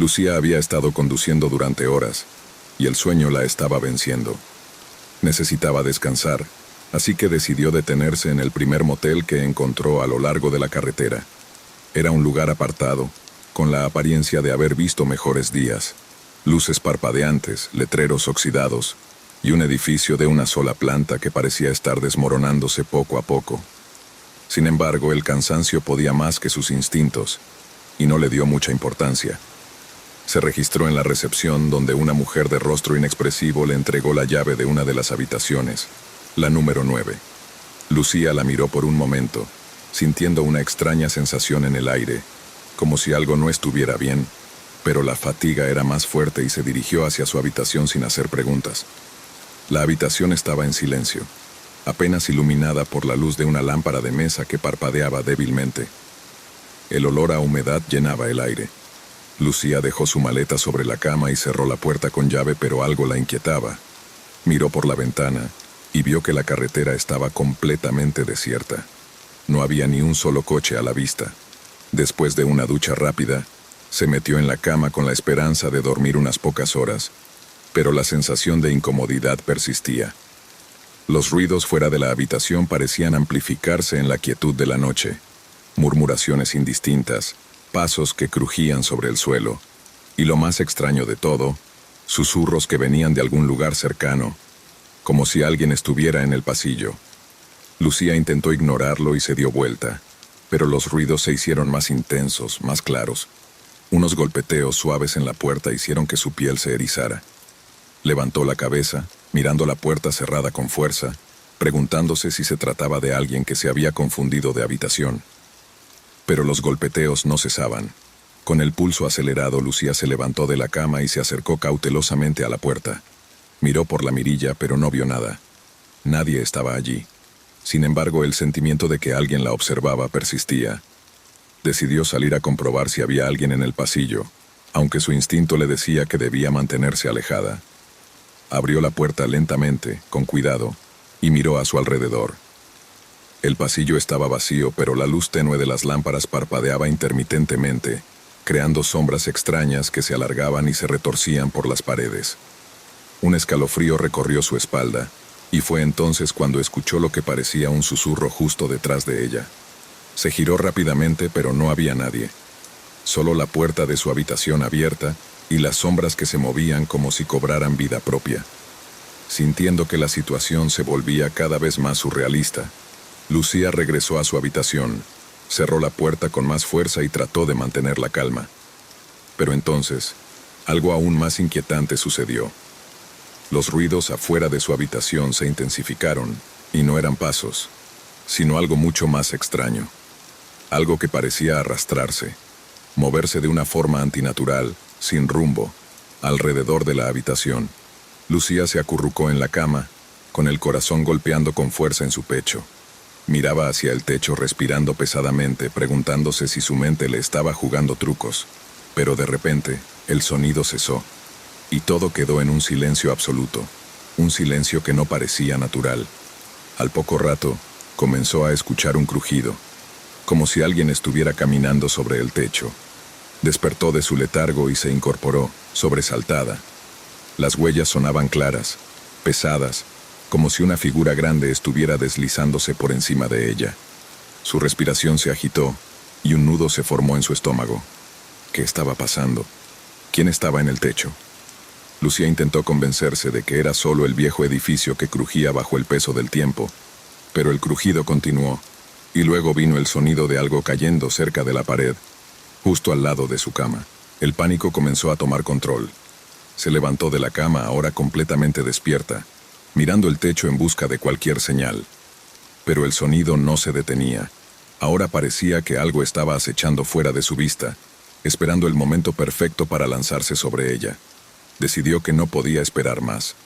Lucía había estado conduciendo durante horas, y el sueño la estaba venciendo. Necesitaba descansar, así que decidió detenerse en el primer motel que encontró a lo largo de la carretera. Era un lugar apartado, con la apariencia de haber visto mejores días. Luces parpadeantes, letreros oxidados, y un edificio de una sola planta que parecía estar desmoronándose poco a poco. Sin embargo, el cansancio podía más que sus instintos, y no le dio mucha importancia. Se registró en la recepción, donde una mujer de rostro inexpresivo le entregó la llave de una de las habitaciones, la número 9. Lucía la miró por un momento, sintiendo una extraña sensación en el aire, como si algo no estuviera bien, pero la fatiga era más fuerte y se dirigió hacia su habitación sin hacer preguntas. La habitación estaba en silencio, apenas iluminada por la luz de una lámpara de mesa que parpadeaba débilmente. El olor a humedad llenaba el aire. Lucía dejó su maleta sobre la cama y cerró la puerta con llave, pero algo la inquietaba. Miró por la ventana y vio que la carretera estaba completamente desierta. No había ni un solo coche a la vista. Después de una ducha rápida, se metió en la cama con la esperanza de dormir unas pocas horas, pero la sensación de incomodidad persistía. Los ruidos fuera de la habitación parecían amplificarse en la quietud de la noche. Murmuraciones indistintas, pasos que crujían sobre el suelo, y lo más extraño de todo, susurros que venían de algún lugar cercano, como si alguien estuviera en el pasillo. Lucía intentó ignorarlo y se dio vuelta, pero los ruidos se hicieron más intensos, más claros. Unos golpeteos suaves en la puerta hicieron que su piel se erizara. Levantó la cabeza, mirando la puerta cerrada con fuerza, preguntándose si se trataba de alguien que se había confundido de habitación. Pero los golpeteos no cesaban. Con el pulso acelerado, Lucía se levantó de la cama y se acercó cautelosamente a la puerta. Miró por la mirilla, pero no vio nada. Nadie estaba allí. Sin embargo, el sentimiento de que alguien la observaba persistía. Decidió salir a comprobar si había alguien en el pasillo, aunque su instinto le decía que debía mantenerse alejada. Abrió la puerta lentamente, con cuidado, y miró a su alrededor. El pasillo estaba vacío, pero la luz tenue de las lámparas parpadeaba intermitentemente, creando sombras extrañas que se alargaban y se retorcían por las paredes. Un escalofrío recorrió su espalda, y fue entonces cuando escuchó lo que parecía un susurro justo detrás de ella. Se giró rápidamente, pero no había nadie. Solo la puerta de su habitación abierta y las sombras que se movían como si cobraran vida propia. Sintiendo que la situación se volvía cada vez más surrealista, Lucía regresó a su habitación, cerró la puerta con más fuerza y trató de mantener la calma. Pero entonces, algo aún más inquietante sucedió. Los ruidos afuera de su habitación se intensificaron, y no eran pasos, sino algo mucho más extraño. Algo que parecía arrastrarse, moverse de una forma antinatural, sin rumbo, alrededor de la habitación. Lucía se acurrucó en la cama, con el corazón golpeando con fuerza en su pecho. Miraba hacia el techo respirando pesadamente, preguntándose si su mente le estaba jugando trucos. Pero de repente, el sonido cesó, y todo quedó en un silencio absoluto, un silencio que no parecía natural. Al poco rato, comenzó a escuchar un crujido, como si alguien estuviera caminando sobre el techo. Despertó de su letargo y se incorporó, sobresaltada. Las huellas sonaban claras, pesadas, como si una figura grande estuviera deslizándose por encima de ella. Su respiración se agitó, y un nudo se formó en su estómago. ¿Qué estaba pasando? ¿Quién estaba en el techo? Lucía intentó convencerse de que era solo el viejo edificio que crujía bajo el peso del tiempo, pero el crujido continuó, y luego vino el sonido de algo cayendo cerca de la pared, justo al lado de su cama. El pánico comenzó a tomar control. Se levantó de la cama, ahora completamente despierta, mirando el techo en busca de cualquier señal. Pero el sonido no se detenía. Ahora parecía que algo estaba acechando fuera de su vista, esperando el momento perfecto para lanzarse sobre ella. Decidió que no podía esperar más.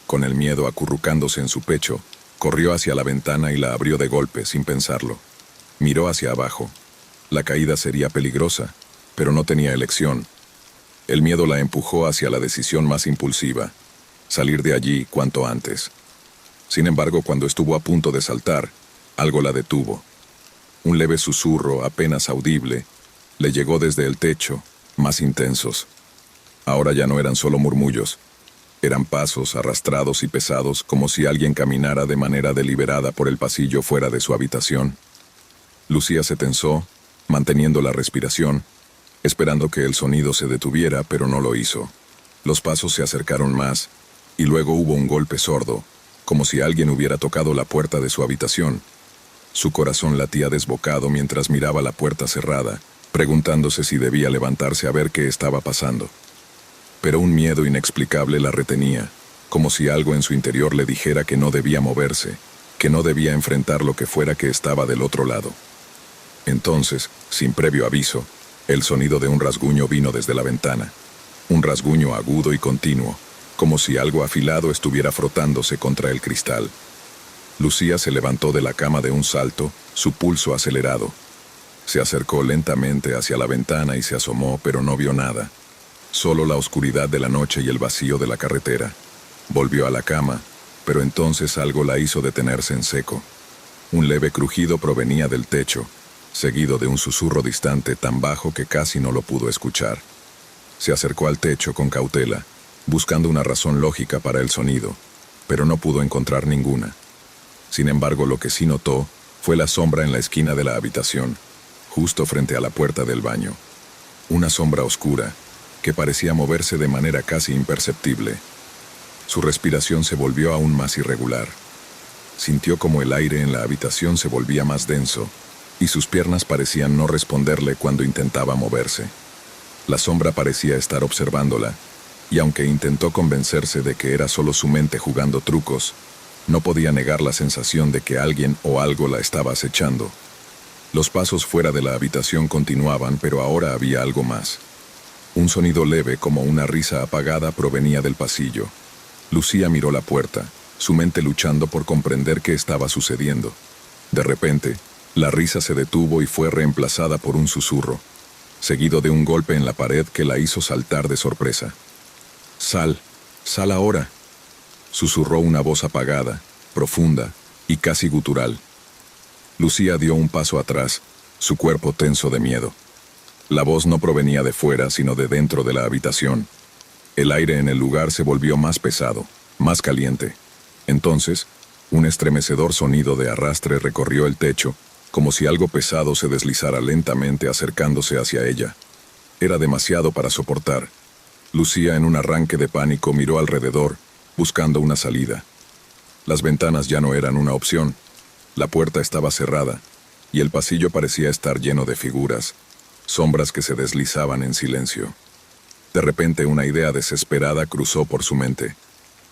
Con el miedo acurrucándose en su pecho, corrió hacia la ventana y la abrió de golpe, sin pensarlo. Miró hacia abajo. La caída sería peligrosa, pero no tenía elección. El miedo la empujó hacia la decisión más impulsiva: salir de allí cuanto antes. Sin embargo, cuando estuvo a punto de saltar, algo la detuvo. Un leve susurro, apenas audible, le llegó desde el techo, más intensos. Ahora ya no eran solo murmullos. Eran pasos arrastrados y pesados, como si alguien caminara de manera deliberada por el pasillo fuera de su habitación. Lucía se tensó, manteniendo la respiración, esperando que el sonido se detuviera, pero no lo hizo. Los pasos se acercaron más, y luego hubo un golpe sordo, como si alguien hubiera tocado la puerta de su habitación. Su corazón latía desbocado mientras miraba la puerta cerrada, preguntándose si debía levantarse a ver qué estaba pasando. Pero un miedo inexplicable la retenía, como si algo en su interior le dijera que no debía moverse, que no debía enfrentar lo que fuera que estaba del otro lado. Entonces, sin previo aviso, el sonido de un rasguño vino desde la ventana. Un rasguño agudo y continuo, como si algo afilado estuviera frotándose contra el cristal. Lucía se levantó de la cama de un salto, su pulso acelerado. Se acercó lentamente hacia la ventana y se asomó, pero no vio nada. Solo la oscuridad de la noche y el vacío de la carretera. Volvió a la cama, pero entonces algo la hizo detenerse en seco. Un leve crujido provenía del techo, seguido de un susurro distante tan bajo que casi no lo pudo escuchar. Se acercó al techo con cautela, buscando una razón lógica para el sonido, pero no pudo encontrar ninguna. Sin embargo, lo que sí notó fue la sombra en la esquina de la habitación, justo frente a la puerta del baño. Una sombra oscura, que parecía moverse de manera casi imperceptible. Su respiración se volvió aún más irregular. Sintió como el aire en la habitación se volvía más denso, y sus piernas parecían no responderle cuando intentaba moverse. La sombra parecía estar observándola, y aunque intentó convencerse de que era solo su mente jugando trucos, no podía negar la sensación de que alguien o algo la estaba acechando. Los pasos fuera de la habitación continuaban, pero ahora había algo más. Un sonido leve como una risa apagada provenía del pasillo. Lucía miró la puerta, su mente luchando por comprender qué estaba sucediendo. De repente, la risa se detuvo y fue reemplazada por un susurro, seguido de un golpe en la pared que la hizo saltar de sorpresa. «Sal, sal ahora», susurró una voz apagada, profunda y casi gutural. Lucía dio un paso atrás, su cuerpo tenso de miedo. La voz no provenía de fuera, sino de dentro de la habitación. El aire en el lugar se volvió más pesado, más caliente. Entonces, un estremecedor sonido de arrastre recorrió el techo, como si algo pesado se deslizara lentamente acercándose hacia ella. Era demasiado para soportar. Lucía, en un arranque de pánico, miró alrededor, buscando una salida. Las ventanas ya no eran una opción. La puerta estaba cerrada, y el pasillo parecía estar lleno de figuras, sombras que se deslizaban en silencio. De repente una idea desesperada cruzó por su mente.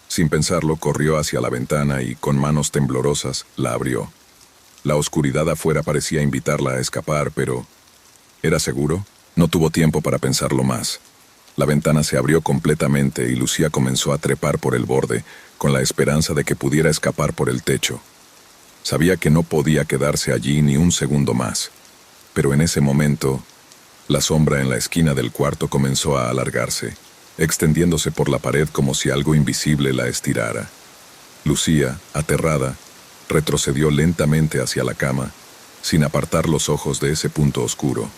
Sin pensarlo, corrió hacia la ventana y, con manos temblorosas, la abrió. La oscuridad afuera parecía invitarla a escapar, pero... ¿era seguro? No tuvo tiempo para pensarlo más. La ventana se abrió completamente y Lucía comenzó a trepar por el borde, con la esperanza de que pudiera escapar por el techo. Sabía que no podía quedarse allí ni un segundo más. Pero en ese momento, la sombra en la esquina del cuarto comenzó a alargarse, extendiéndose por la pared como si algo invisible la estirara. Lucía, aterrada, retrocedió lentamente hacia la cama, sin apartar los ojos de ese punto oscuro.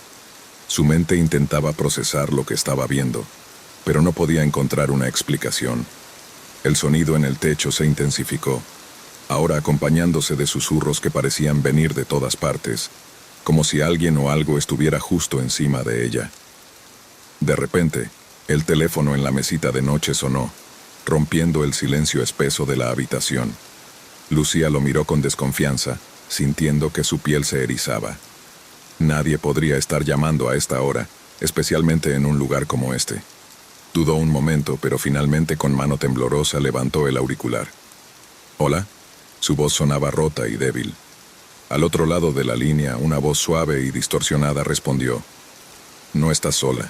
Su mente intentaba procesar lo que estaba viendo, pero no podía encontrar una explicación. El sonido en el techo se intensificó, ahora acompañándose de susurros que parecían venir de todas partes, como si alguien o algo estuviera justo encima de ella. De repente, el teléfono en la mesita de noche sonó, rompiendo el silencio espeso de la habitación. Lucía lo miró con desconfianza, sintiendo que su piel se erizaba. Nadie podría estar llamando a esta hora, especialmente en un lugar como este. Dudó un momento, pero finalmente con mano temblorosa levantó el auricular. «¿Hola?» Su voz sonaba rota y débil. Al otro lado de la línea, una voz suave y distorsionada respondió. «No estás sola».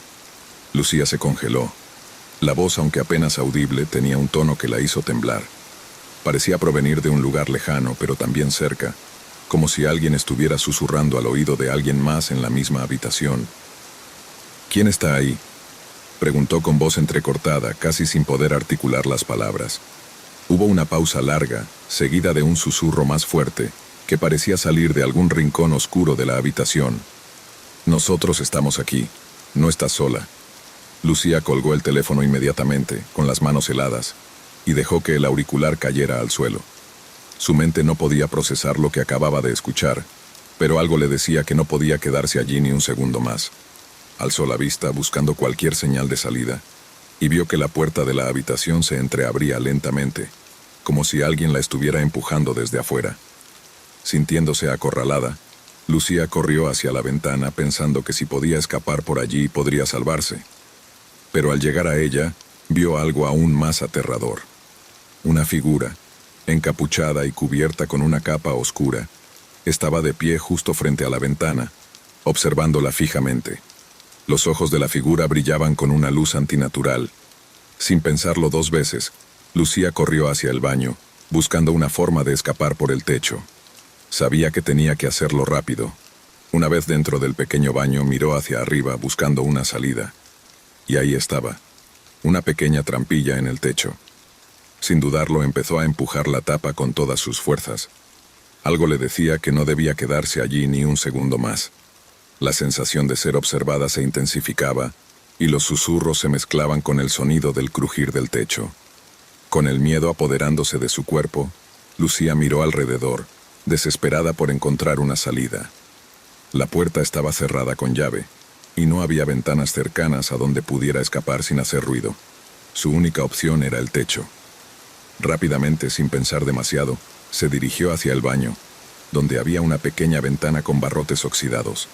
Lucía se congeló. La voz, aunque apenas audible, tenía un tono que la hizo temblar. Parecía provenir de un lugar lejano, pero también cerca, como si alguien estuviera susurrando al oído de alguien más en la misma habitación. «¿Quién está ahí?», preguntó con voz entrecortada, casi sin poder articular las palabras. Hubo una pausa larga, seguida de un susurro más fuerte, que parecía salir de algún rincón oscuro de la habitación. «Nosotros estamos aquí. No estás sola». Lucía colgó el teléfono inmediatamente, con las manos heladas, y dejó que el auricular cayera al suelo. Su mente no podía procesar lo que acababa de escuchar, pero algo le decía que no podía quedarse allí ni un segundo más. Alzó la vista buscando cualquier señal de salida, y vio que la puerta de la habitación se entreabría lentamente, como si alguien la estuviera empujando desde afuera. Sintiéndose acorralada, Lucía corrió hacia la ventana pensando que si podía escapar por allí podría salvarse. Pero al llegar a ella, vio algo aún más aterrador. Una figura, encapuchada y cubierta con una capa oscura, estaba de pie justo frente a la ventana, observándola fijamente. Los ojos de la figura brillaban con una luz antinatural. Sin pensarlo dos veces, Lucía corrió hacia el baño, buscando una forma de escapar por el techo. Sabía que tenía que hacerlo rápido. Una vez dentro del pequeño baño, miró hacia arriba buscando una salida. Y ahí estaba, una pequeña trampilla en el techo. Sin dudarlo, empezó a empujar la tapa con todas sus fuerzas. Algo le decía que no debía quedarse allí ni un segundo más. La sensación de ser observada se intensificaba, y los susurros se mezclaban con el sonido del crujir del techo. Con el miedo apoderándose de su cuerpo, Lucía miró alrededor, desesperada por encontrar una salida. La puerta estaba cerrada con llave, y no había ventanas cercanas a donde pudiera escapar sin hacer ruido. Su única opción era el techo. Rápidamente, sin pensar demasiado, se dirigió hacia el baño, donde había una pequeña ventana con barrotes oxidados.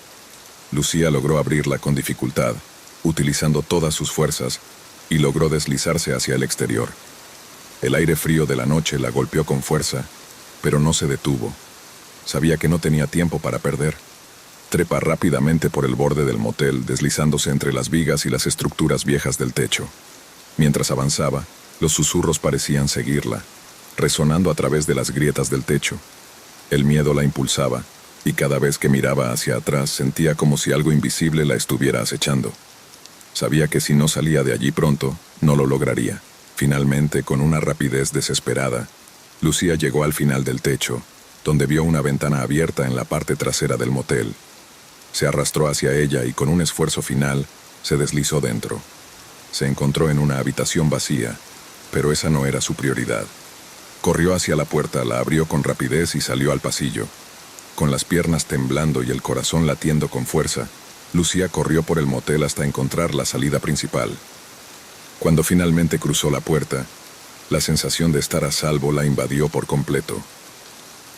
Lucía logró abrirla con dificultad, utilizando todas sus fuerzas, y logró deslizarse hacia el exterior. El aire frío de la noche la golpeó con fuerza, pero no se detuvo. Sabía que no tenía tiempo para perder. Trepa rápidamente por el borde del motel, deslizándose entre las vigas y las estructuras viejas del techo. Mientras avanzaba, los susurros parecían seguirla, resonando a través de las grietas del techo. El miedo la impulsaba, y cada vez que miraba hacia atrás sentía como si algo invisible la estuviera acechando. Sabía que si no salía de allí pronto, no lo lograría. Finalmente, con una rapidez desesperada, Lucía llegó al final del techo, donde vio una ventana abierta en la parte trasera del motel. Se arrastró hacia ella y con un esfuerzo final, se deslizó dentro. Se encontró en una habitación vacía, pero esa no era su prioridad. Corrió hacia la puerta, la abrió con rapidez y salió al pasillo. Con las piernas temblando y el corazón latiendo con fuerza, Lucía corrió por el motel hasta encontrar la salida principal. Cuando finalmente cruzó la puerta, la sensación de estar a salvo la invadió por completo.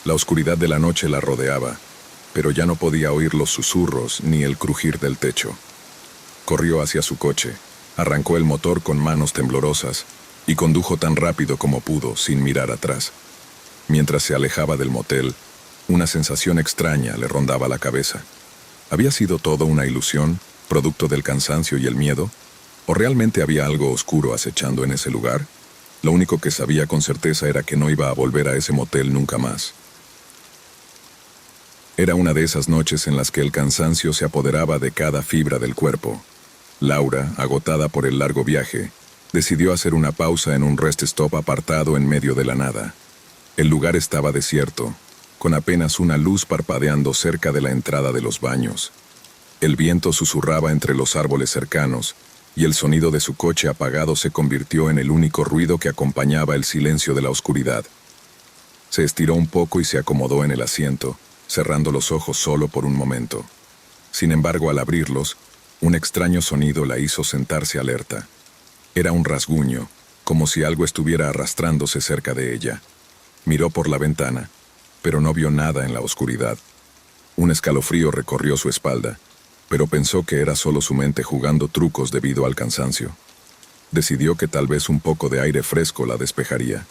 La oscuridad de la noche la rodeaba, pero ya no podía oír los susurros ni el crujir del techo. Corrió hacia su coche, arrancó el motor con manos temblorosas y condujo tan rápido como pudo, sin mirar atrás. Mientras se alejaba del motel, una sensación extraña le rondaba la cabeza. ¿Había sido todo una ilusión, producto del cansancio y el miedo? ¿O realmente había algo oscuro acechando en ese lugar? Lo único que sabía con certeza era que no iba a volver a ese motel nunca más. Era una de esas noches en las que el cansancio se apoderaba de cada fibra del cuerpo. Laura, agotada por el largo viaje, decidió hacer una pausa en un rest stop apartado en medio de la nada. El lugar estaba desierto, con apenas una luz parpadeando cerca de la entrada de los baños. El viento susurraba entre los árboles cercanos, y el sonido de su coche apagado se convirtió en el único ruido que acompañaba el silencio de la oscuridad. Se estiró un poco y se acomodó en el asiento, cerrando los ojos solo por un momento. Sin embargo, al abrirlos, un extraño sonido la hizo sentarse alerta. Era un rasguño, como si algo estuviera arrastrándose cerca de ella. Miró por la ventana, pero no vio nada en la oscuridad. Un escalofrío recorrió su espalda, pero pensó que era solo su mente jugando trucos debido al cansancio. Decidió que tal vez un poco de aire fresco la despejaría.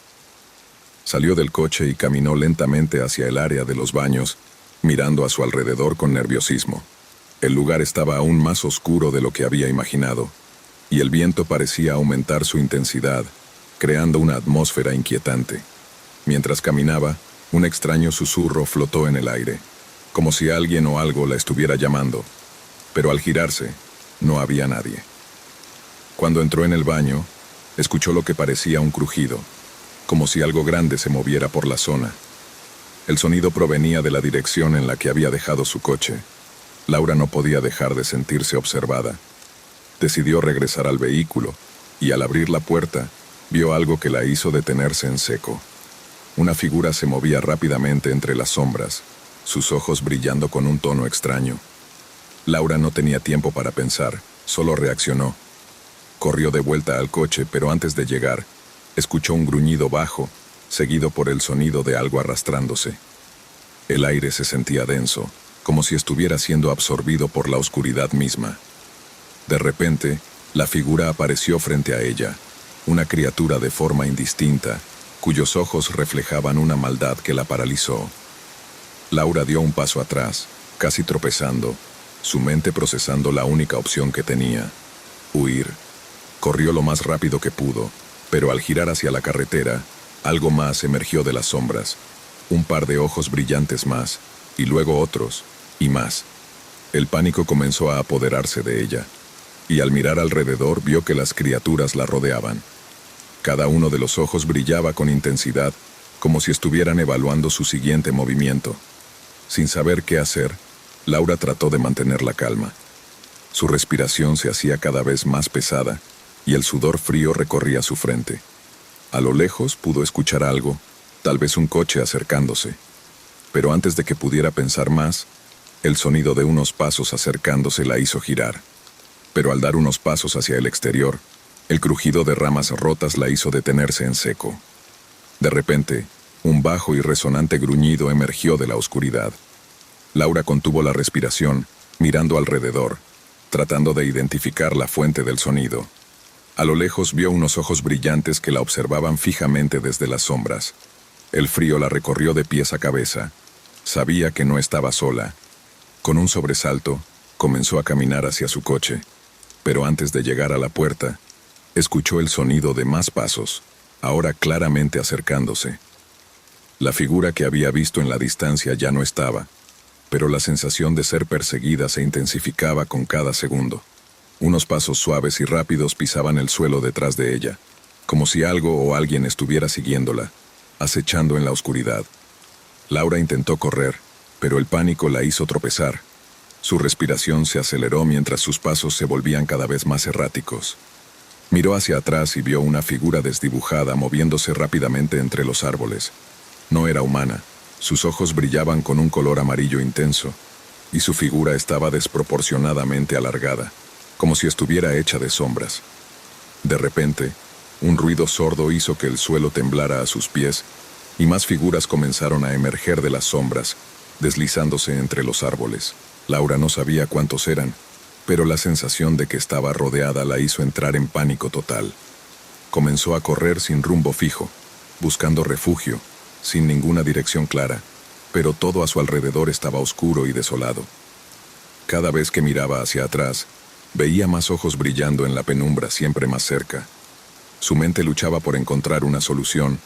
Salió del coche y caminó lentamente hacia el área de los baños, mirando a su alrededor con nerviosismo. El lugar estaba aún más oscuro de lo que había imaginado, y el viento parecía aumentar su intensidad, creando una atmósfera inquietante. Mientras caminaba, un extraño susurro flotó en el aire, como si alguien o algo la estuviera llamando. Pero al girarse, no había nadie. Cuando entró en el baño, escuchó lo que parecía un crujido, como si algo grande se moviera por la zona. El sonido provenía de la dirección en la que había dejado su coche. Laura no podía dejar de sentirse observada. Decidió regresar al vehículo, y al abrir la puerta, vio algo que la hizo detenerse en seco. Una figura se movía rápidamente entre las sombras, sus ojos brillando con un tono extraño. Laura no tenía tiempo para pensar, solo reaccionó. Corrió de vuelta al coche, pero antes de llegar, escuchó un gruñido bajo, seguido por el sonido de algo arrastrándose. El aire se sentía denso, como si estuviera siendo absorbido por la oscuridad misma. De repente, la figura apareció frente a ella, una criatura de forma indistinta, cuyos ojos reflejaban una maldad que la paralizó. Laura dio un paso atrás, casi tropezando, su mente procesando la única opción que tenía: huir. Corrió lo más rápido que pudo, pero al girar hacia la carretera, algo más emergió de las sombras. Un par de ojos brillantes más, y luego otros, y más. El pánico comenzó a apoderarse de ella, y al mirar alrededor vio que las criaturas la rodeaban. Cada uno de los ojos brillaba con intensidad, como si estuvieran evaluando su siguiente movimiento. Sin saber qué hacer, Laura trató de mantener la calma. Su respiración se hacía cada vez más pesada, y el sudor frío recorría su frente. A lo lejos pudo escuchar algo, tal vez un coche acercándose. Pero antes de que pudiera pensar más, el sonido de unos pasos acercándose la hizo girar. Pero al dar unos pasos hacia el exterior, el crujido de ramas rotas la hizo detenerse en seco. De repente, un bajo y resonante gruñido emergió de la oscuridad. Laura contuvo la respiración, mirando alrededor, tratando de identificar la fuente del sonido. A lo lejos vio unos ojos brillantes que la observaban fijamente desde las sombras. El frío la recorrió de pies a cabeza. Sabía que no estaba sola. Con un sobresalto, comenzó a caminar hacia su coche. Pero antes de llegar a la puerta, escuchó el sonido de más pasos, ahora claramente acercándose. La figura que había visto en la distancia ya no estaba, pero la sensación de ser perseguida se intensificaba con cada segundo. Unos pasos suaves y rápidos pisaban el suelo detrás de ella, como si algo o alguien estuviera siguiéndola, acechando en la oscuridad. Laura intentó correr, pero el pánico la hizo tropezar. Su respiración se aceleró mientras sus pasos se volvían cada vez más erráticos. Miró hacia atrás y vio una figura desdibujada moviéndose rápidamente entre los árboles. No era humana, sus ojos brillaban con un color amarillo intenso, y su figura estaba desproporcionadamente alargada, como si estuviera hecha de sombras. De repente, un ruido sordo hizo que el suelo temblara a sus pies, y más figuras comenzaron a emerger de las sombras, deslizándose entre los árboles. Laura no sabía cuántos eran, pero la sensación de que estaba rodeada la hizo entrar en pánico total. Comenzó a correr sin rumbo fijo, buscando refugio, sin ninguna dirección clara, pero todo a su alrededor estaba oscuro y desolado. Cada vez que miraba hacia atrás, veía más ojos brillando en la penumbra siempre más cerca. Su mente luchaba por encontrar una solución,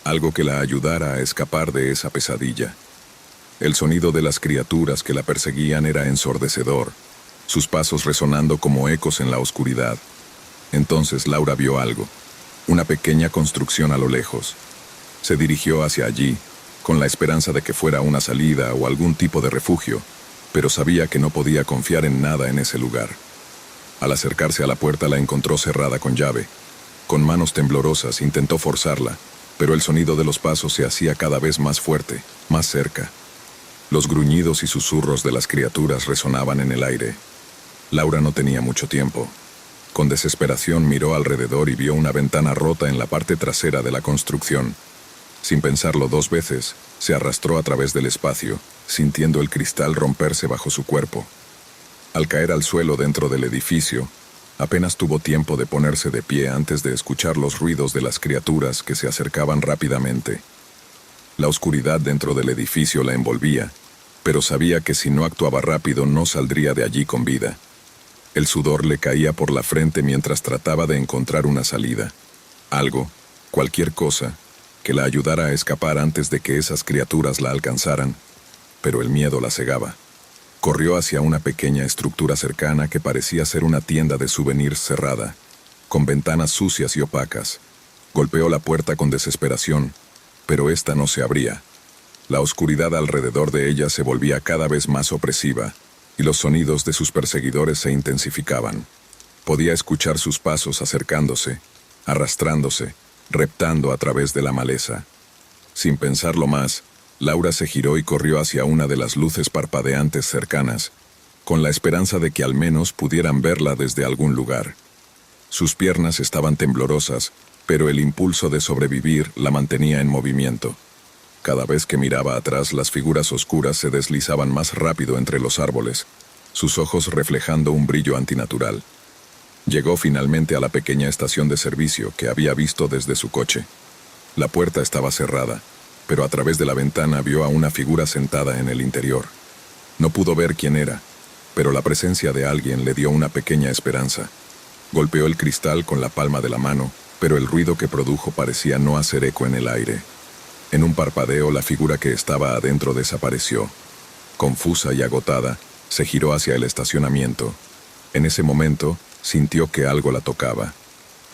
algo que la ayudara a escapar de esa pesadilla. El sonido de las criaturas que la perseguían era ensordecedor, sus pasos resonando como ecos en la oscuridad. Entonces Laura vio algo, una pequeña construcción a lo lejos. Se dirigió hacia allí, con la esperanza de que fuera una salida o algún tipo de refugio, pero sabía que no podía confiar en nada en ese lugar. Al acercarse a la puerta la encontró cerrada con llave. Con manos temblorosas intentó forzarla, pero el sonido de los pasos se hacía cada vez más fuerte, más cerca. Los gruñidos y susurros de las criaturas resonaban en el aire. Laura no tenía mucho tiempo. Con desesperación miró alrededor y vio una ventana rota en la parte trasera de la construcción. Sin pensarlo dos veces, se arrastró a través del espacio, sintiendo el cristal romperse bajo su cuerpo. Al caer al suelo dentro del edificio, apenas tuvo tiempo de ponerse de pie antes de escuchar los ruidos de las criaturas que se acercaban rápidamente. La oscuridad dentro del edificio la envolvía, pero sabía que si no actuaba rápido no saldría de allí con vida. El sudor le caía por la frente mientras trataba de encontrar una salida. Algo, cualquier cosa, que la ayudara a escapar antes de que esas criaturas la alcanzaran, pero el miedo la cegaba. Corrió hacia una pequeña estructura cercana que parecía ser una tienda de souvenirs cerrada, con ventanas sucias y opacas. Golpeó la puerta con desesperación, pero ésta no se abría. La oscuridad alrededor de ella se volvía cada vez más opresiva, y los sonidos de sus perseguidores se intensificaban. Podía escuchar sus pasos acercándose, arrastrándose, reptando a través de la maleza. Sin pensarlo más, Laura se giró y corrió hacia una de las luces parpadeantes cercanas, con la esperanza de que al menos pudieran verla desde algún lugar. Sus piernas estaban temblorosas, pero el impulso de sobrevivir la mantenía en movimiento. Cada vez que miraba atrás, las figuras oscuras se deslizaban más rápido entre los árboles, sus ojos reflejando un brillo antinatural. Llegó finalmente a la pequeña estación de servicio que había visto desde su coche. La puerta estaba cerrada, pero a través de la ventana vio a una figura sentada en el interior. No pudo ver quién era, pero la presencia de alguien le dio una pequeña esperanza. Golpeó el cristal con la palma de la mano, pero el ruido que produjo parecía no hacer eco en el aire. En un parpadeo, la figura que estaba adentro desapareció. Confusa y agotada, se giró hacia el estacionamiento. En ese momento, sintió que algo la tocaba.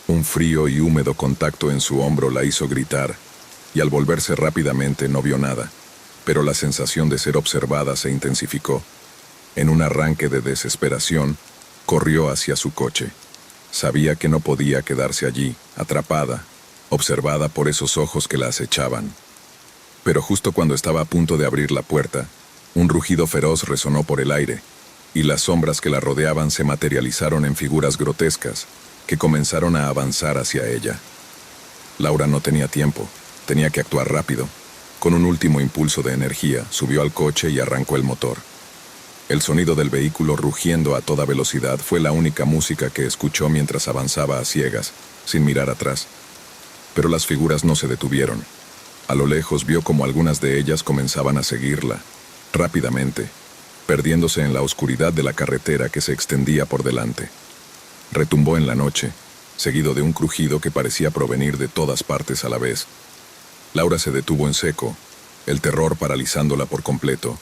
Un frío y húmedo contacto en su hombro la hizo gritar, y al volverse rápidamente no vio nada, pero la sensación de ser observada se intensificó. En un arranque de desesperación, corrió hacia su coche. Sabía que no podía quedarse allí, atrapada, observada por esos ojos que la acechaban. Pero justo cuando estaba a punto de abrir la puerta, un rugido feroz resonó por el aire, y las sombras que la rodeaban se materializaron en figuras grotescas, que comenzaron a avanzar hacia ella. Laura no tenía tiempo, tenía que actuar rápido. Con un último impulso de energía, subió al coche y arrancó el motor. El sonido del vehículo rugiendo a toda velocidad fue la única música que escuchó mientras avanzaba a ciegas, sin mirar atrás. Pero las figuras no se detuvieron. A lo lejos vio como algunas de ellas comenzaban a seguirla, rápidamente, perdiéndose en la oscuridad de la carretera que se extendía por delante. Retumbó en la noche, seguido de un crujido que parecía provenir de todas partes a la vez. Laura se detuvo en seco, el terror paralizándola por completo.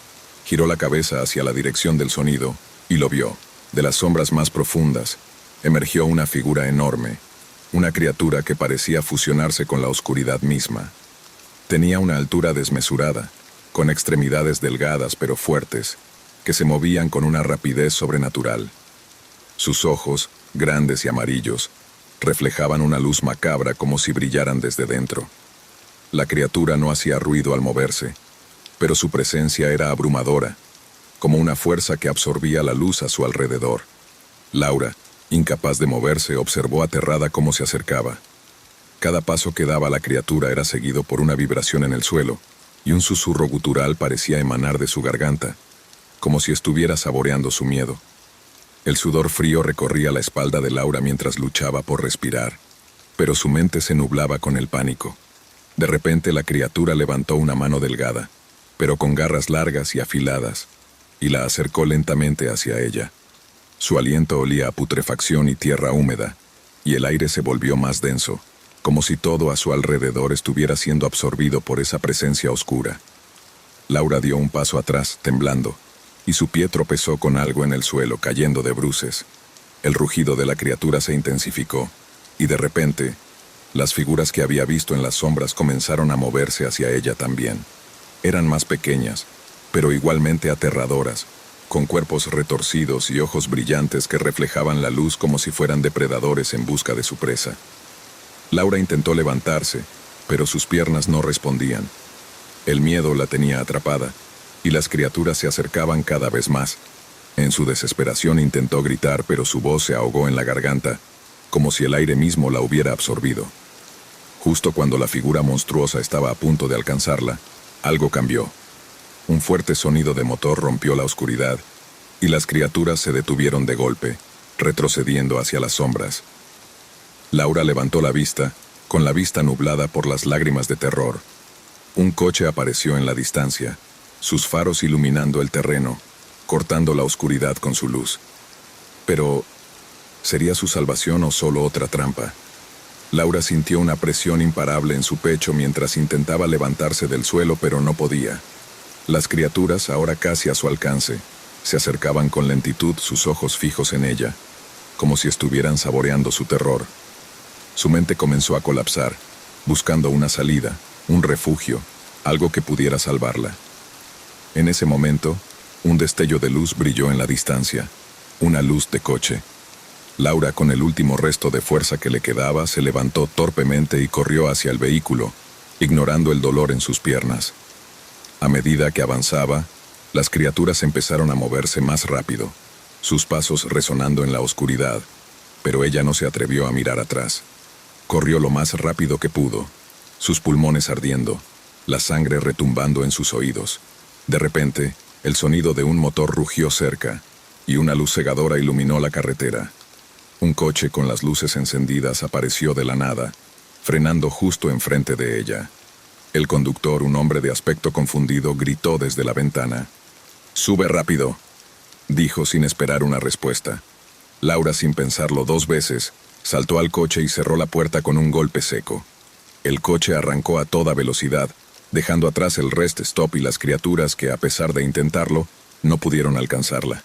Giró la cabeza hacia la dirección del sonido y lo vio. De las sombras más profundas, emergió una figura enorme, una criatura que parecía fusionarse con la oscuridad misma. Tenía una altura desmesurada, con extremidades delgadas pero fuertes, que se movían con una rapidez sobrenatural. Sus ojos, grandes y amarillos, reflejaban una luz macabra como si brillaran desde dentro. La criatura no hacía ruido al moverse, pero su presencia era abrumadora, como una fuerza que absorbía la luz a su alrededor. Laura, incapaz de moverse, observó aterrada cómo se acercaba. Cada paso que daba la criatura era seguido por una vibración en el suelo, y un susurro gutural parecía emanar de su garganta, como si estuviera saboreando su miedo. El sudor frío recorría la espalda de Laura mientras luchaba por respirar, pero su mente se nublaba con el pánico. De repente la criatura levantó una mano delgada, pero con garras largas y afiladas, y la acercó lentamente hacia ella. Su aliento olía a putrefacción y tierra húmeda, y el aire se volvió más denso, como si todo a su alrededor estuviera siendo absorbido por esa presencia oscura. Laura dio un paso atrás, temblando, y su pie tropezó con algo en el suelo, cayendo de bruces. El rugido de la criatura se intensificó, y de repente, las figuras que había visto en las sombras comenzaron a moverse hacia ella también. Eran más pequeñas, pero igualmente aterradoras, con cuerpos retorcidos y ojos brillantes que reflejaban la luz como si fueran depredadores en busca de su presa. Laura intentó levantarse, pero sus piernas no respondían. El miedo la tenía atrapada, y las criaturas se acercaban cada vez más. En su desesperación intentó gritar, pero su voz se ahogó en la garganta, como si el aire mismo la hubiera absorbido. Justo cuando la figura monstruosa estaba a punto de alcanzarla, algo cambió. Un fuerte sonido de motor rompió la oscuridad, y las criaturas se detuvieron de golpe, retrocediendo hacia las sombras. Laura levantó la vista, con la vista nublada por las lágrimas de terror. Un coche apareció en la distancia, sus faros iluminando el terreno, cortando la oscuridad con su luz. Pero, ¿sería su salvación o solo otra trampa? Laura sintió una presión imparable en su pecho mientras intentaba levantarse del suelo, pero no podía. Las criaturas, ahora casi a su alcance, se acercaban con lentitud, sus ojos fijos en ella, como si estuvieran saboreando su terror. Su mente comenzó a colapsar, buscando una salida, un refugio, algo que pudiera salvarla. En ese momento, un destello de luz brilló en la distancia, una luz de coche. Laura, con el último resto de fuerza que le quedaba, se levantó torpemente y corrió hacia el vehículo, ignorando el dolor en sus piernas. A medida que avanzaba, las criaturas empezaron a moverse más rápido, sus pasos resonando en la oscuridad, pero ella no se atrevió a mirar atrás. Corrió lo más rápido que pudo, sus pulmones ardiendo, la sangre retumbando en sus oídos. De repente, el sonido de un motor rugió cerca, y una luz cegadora iluminó la carretera. Un coche con las luces encendidas apareció de la nada, frenando justo enfrente de ella. El conductor, un hombre de aspecto confundido, gritó desde la ventana. «¡Sube rápido!», dijo sin esperar una respuesta. Laura, sin pensarlo 2 veces, saltó al coche y cerró la puerta con un golpe seco. El coche arrancó a toda velocidad, dejando atrás el rest stop y las criaturas que, a pesar de intentarlo, no pudieron alcanzarla.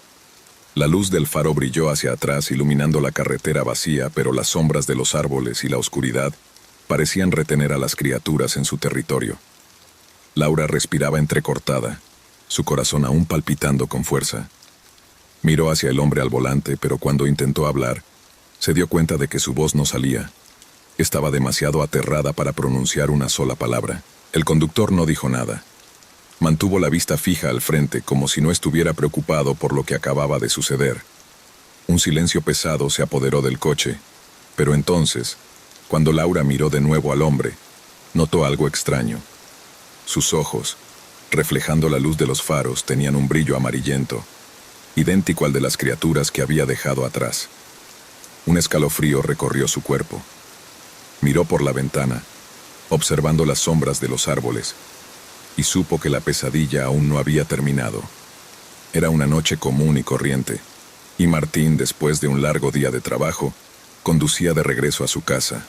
La luz del faro brilló hacia atrás, iluminando la carretera vacía, pero las sombras de los árboles y la oscuridad parecían retener a las criaturas en su territorio. Laura respiraba entrecortada, su corazón aún palpitando con fuerza. Miró hacia el hombre al volante, pero cuando intentó hablar, se dio cuenta de que su voz no salía. Estaba demasiado aterrada para pronunciar una sola palabra. El conductor no dijo nada. Mantuvo la vista fija al frente, como si no estuviera preocupado por lo que acababa de suceder. Un silencio pesado se apoderó del coche, pero entonces, cuando Laura miró de nuevo al hombre, notó algo extraño. Sus ojos, reflejando la luz de los faros, tenían un brillo amarillento, idéntico al de las criaturas que había dejado atrás. Un escalofrío recorrió su cuerpo. Miró por la ventana, observando las sombras de los árboles, y supo que la pesadilla aún no había terminado. Era una noche común y corriente, y Martín, después de un largo día de trabajo, conducía de regreso a su casa.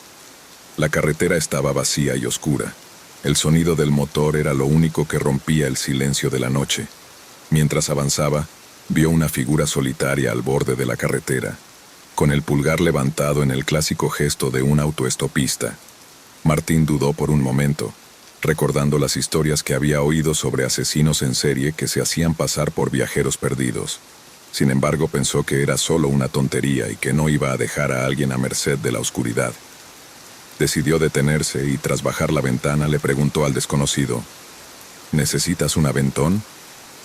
La carretera estaba vacía y oscura. El sonido del motor era lo único que rompía el silencio de la noche. Mientras avanzaba, vio una figura solitaria al borde de la carretera, con el pulgar levantado en el clásico gesto de un autoestopista. Martín dudó por un momento, recordando las historias que había oído sobre asesinos en serie que se hacían pasar por viajeros perdidos. Sin embargo, pensó que era solo una tontería y que no iba a dejar a alguien a merced de la oscuridad. Decidió detenerse y, tras bajar la ventana, le preguntó al desconocido: «¿Necesitas un aventón?».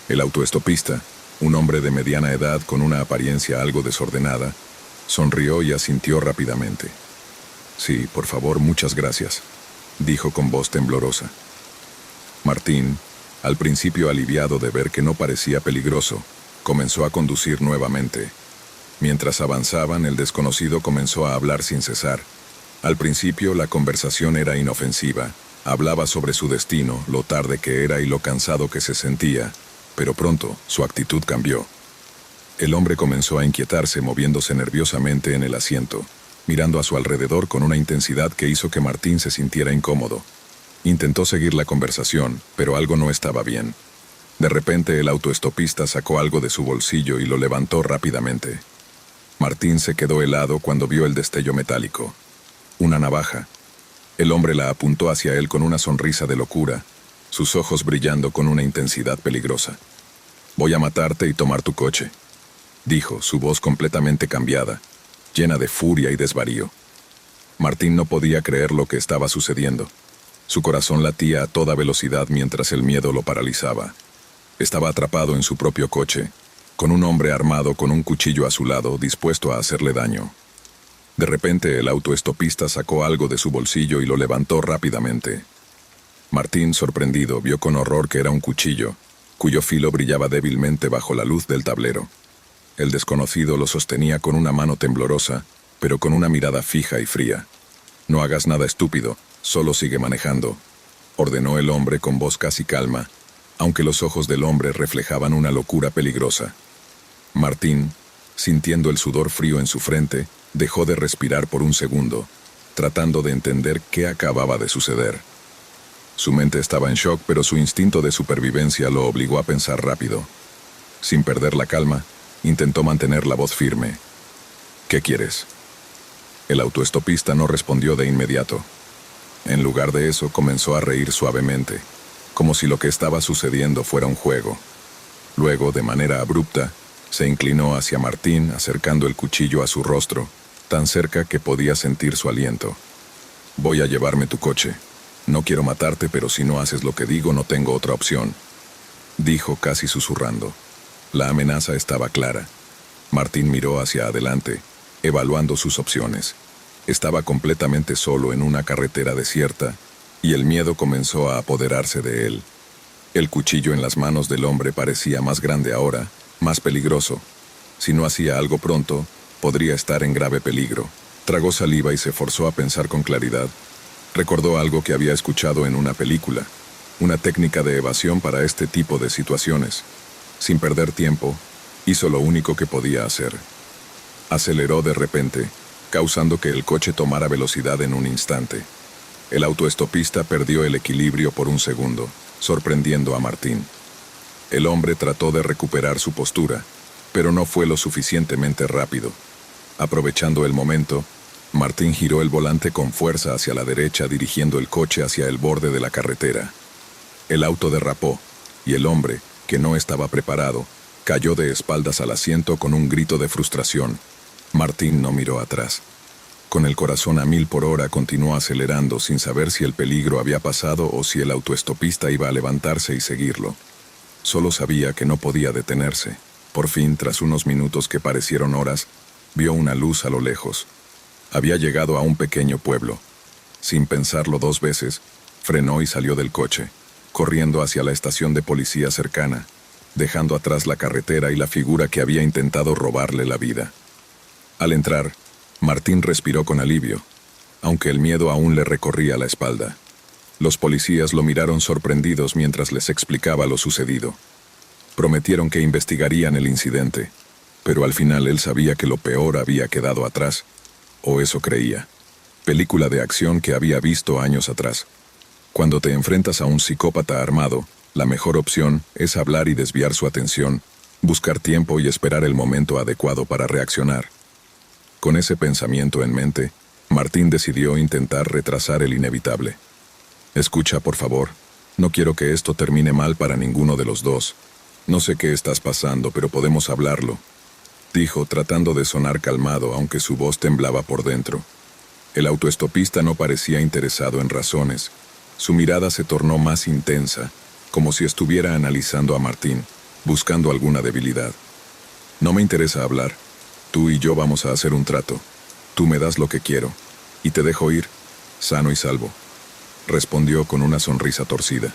El autoestopista, un hombre de mediana edad con una apariencia algo desordenada, sonrió y asintió rápidamente. «Sí, por favor, muchas gracias», dijo con voz temblorosa. Martín, al principio aliviado de ver que no parecía peligroso, comenzó a conducir nuevamente. Mientras avanzaban, el desconocido comenzó a hablar sin cesar. Al principio, la conversación era inofensiva. Hablaba sobre su destino, lo tarde que era y lo cansado que se sentía, pero pronto su actitud cambió. El hombre comenzó a inquietarse, moviéndose nerviosamente en el asiento, mirando a su alrededor con una intensidad que hizo que Martín se sintiera incómodo. Intentó seguir la conversación, pero algo no estaba bien. De repente, el autoestopista sacó algo de su bolsillo y lo levantó rápidamente. Martín se quedó helado cuando vio el destello metálico. Una navaja. El hombre la apuntó hacia él con una sonrisa de locura, sus ojos brillando con una intensidad peligrosa. «Voy a matarte y tomar tu coche», dijo, su voz completamente cambiada, llena de furia y desvarío. Martín no podía creer lo que estaba sucediendo. Su corazón latía a toda velocidad mientras el miedo lo paralizaba. Estaba atrapado en su propio coche, con un hombre armado con un cuchillo a su lado, dispuesto a hacerle daño. De repente, el autoestopista sacó algo de su bolsillo y lo levantó rápidamente. Martín, sorprendido, vio con horror que era un cuchillo, cuyo filo brillaba débilmente bajo la luz del tablero. El desconocido lo sostenía con una mano temblorosa, pero con una mirada fija y fría. «No hagas nada estúpido, solo sigue manejando», ordenó el hombre con voz casi calma, aunque los ojos del hombre reflejaban una locura peligrosa. Martín, sintiendo el sudor frío en su frente, dejó de respirar por un segundo, tratando de entender qué acababa de suceder. Su mente estaba en shock, pero su instinto de supervivencia lo obligó a pensar rápido. Sin perder la calma, intentó mantener la voz firme. «¿Qué quieres?». El autoestopista no respondió de inmediato. En lugar de eso, comenzó a reír suavemente, como si lo que estaba sucediendo fuera un juego. Luego, de manera abrupta, Se inclinó hacia Martín, acercando el cuchillo a su rostro, tan cerca que podía sentir su aliento. «Voy a llevarme tu coche. No quiero matarte, pero si no haces lo que digo, no tengo otra opción», dijo casi susurrando. La amenaza estaba clara. Martín miró hacia adelante, evaluando sus opciones. Estaba completamente solo en una carretera desierta, y el miedo comenzó a apoderarse de él. El cuchillo en las manos del hombre parecía más grande ahora, más peligroso. Si no hacía algo pronto, podría estar en grave peligro. Tragó saliva y se forzó a pensar con claridad. Recordó algo que había escuchado en una película, una técnica de evasión para este tipo de situaciones. Sin perder tiempo, hizo lo único que podía hacer. Aceleró de repente, causando que el coche tomara velocidad en un instante. El autoestopista perdió el equilibrio por un segundo, sorprendiendo a Martín. El hombre trató de recuperar su postura, pero no fue lo suficientemente rápido. Aprovechando el momento, Martín giró el volante con fuerza hacia la derecha, dirigiendo el coche hacia el borde de la carretera. El auto derrapó, y el hombre, que no estaba preparado, cayó de espaldas al asiento con un grito de frustración. Martín no miró atrás. Con el corazón a 1000 por hora continuó acelerando sin saber si el peligro había pasado o si el autoestopista iba a levantarse y seguirlo. Solo sabía que no podía detenerse. Por fin, tras unos minutos que parecieron horas, vio una luz a lo lejos. Había llegado a un pequeño pueblo. Sin pensarlo 2 veces, frenó y salió del coche, corriendo hacia la estación de policía cercana, dejando atrás la carretera y la figura que había intentado robarle la vida. Al entrar, Martín respiró con alivio, aunque el miedo aún le recorría la espalda. Los policías lo miraron sorprendidos mientras les explicaba lo sucedido. Prometieron que investigarían el incidente, pero al final él sabía que lo peor había quedado atrás, o eso creía. Película de acción que había visto años atrás. Cuando te enfrentas a un psicópata armado, la mejor opción es hablar y desviar su atención, buscar tiempo y esperar el momento adecuado para reaccionar. Con ese pensamiento en mente, Martín decidió intentar retrasar el inevitable. «Escucha, por favor. No quiero que esto termine mal para ninguno de los dos. No sé qué estás pasando, pero podemos hablarlo», dijo, tratando de sonar calmado, aunque su voz temblaba por dentro. El autoestopista no parecía interesado en razones. Su mirada se tornó más intensa, como si estuviera analizando a Martín, buscando alguna debilidad. «No me interesa hablar. Tú y yo vamos a hacer un trato. Tú me das lo que quiero, y te dejo ir, sano y salvo», respondió con una sonrisa torcida.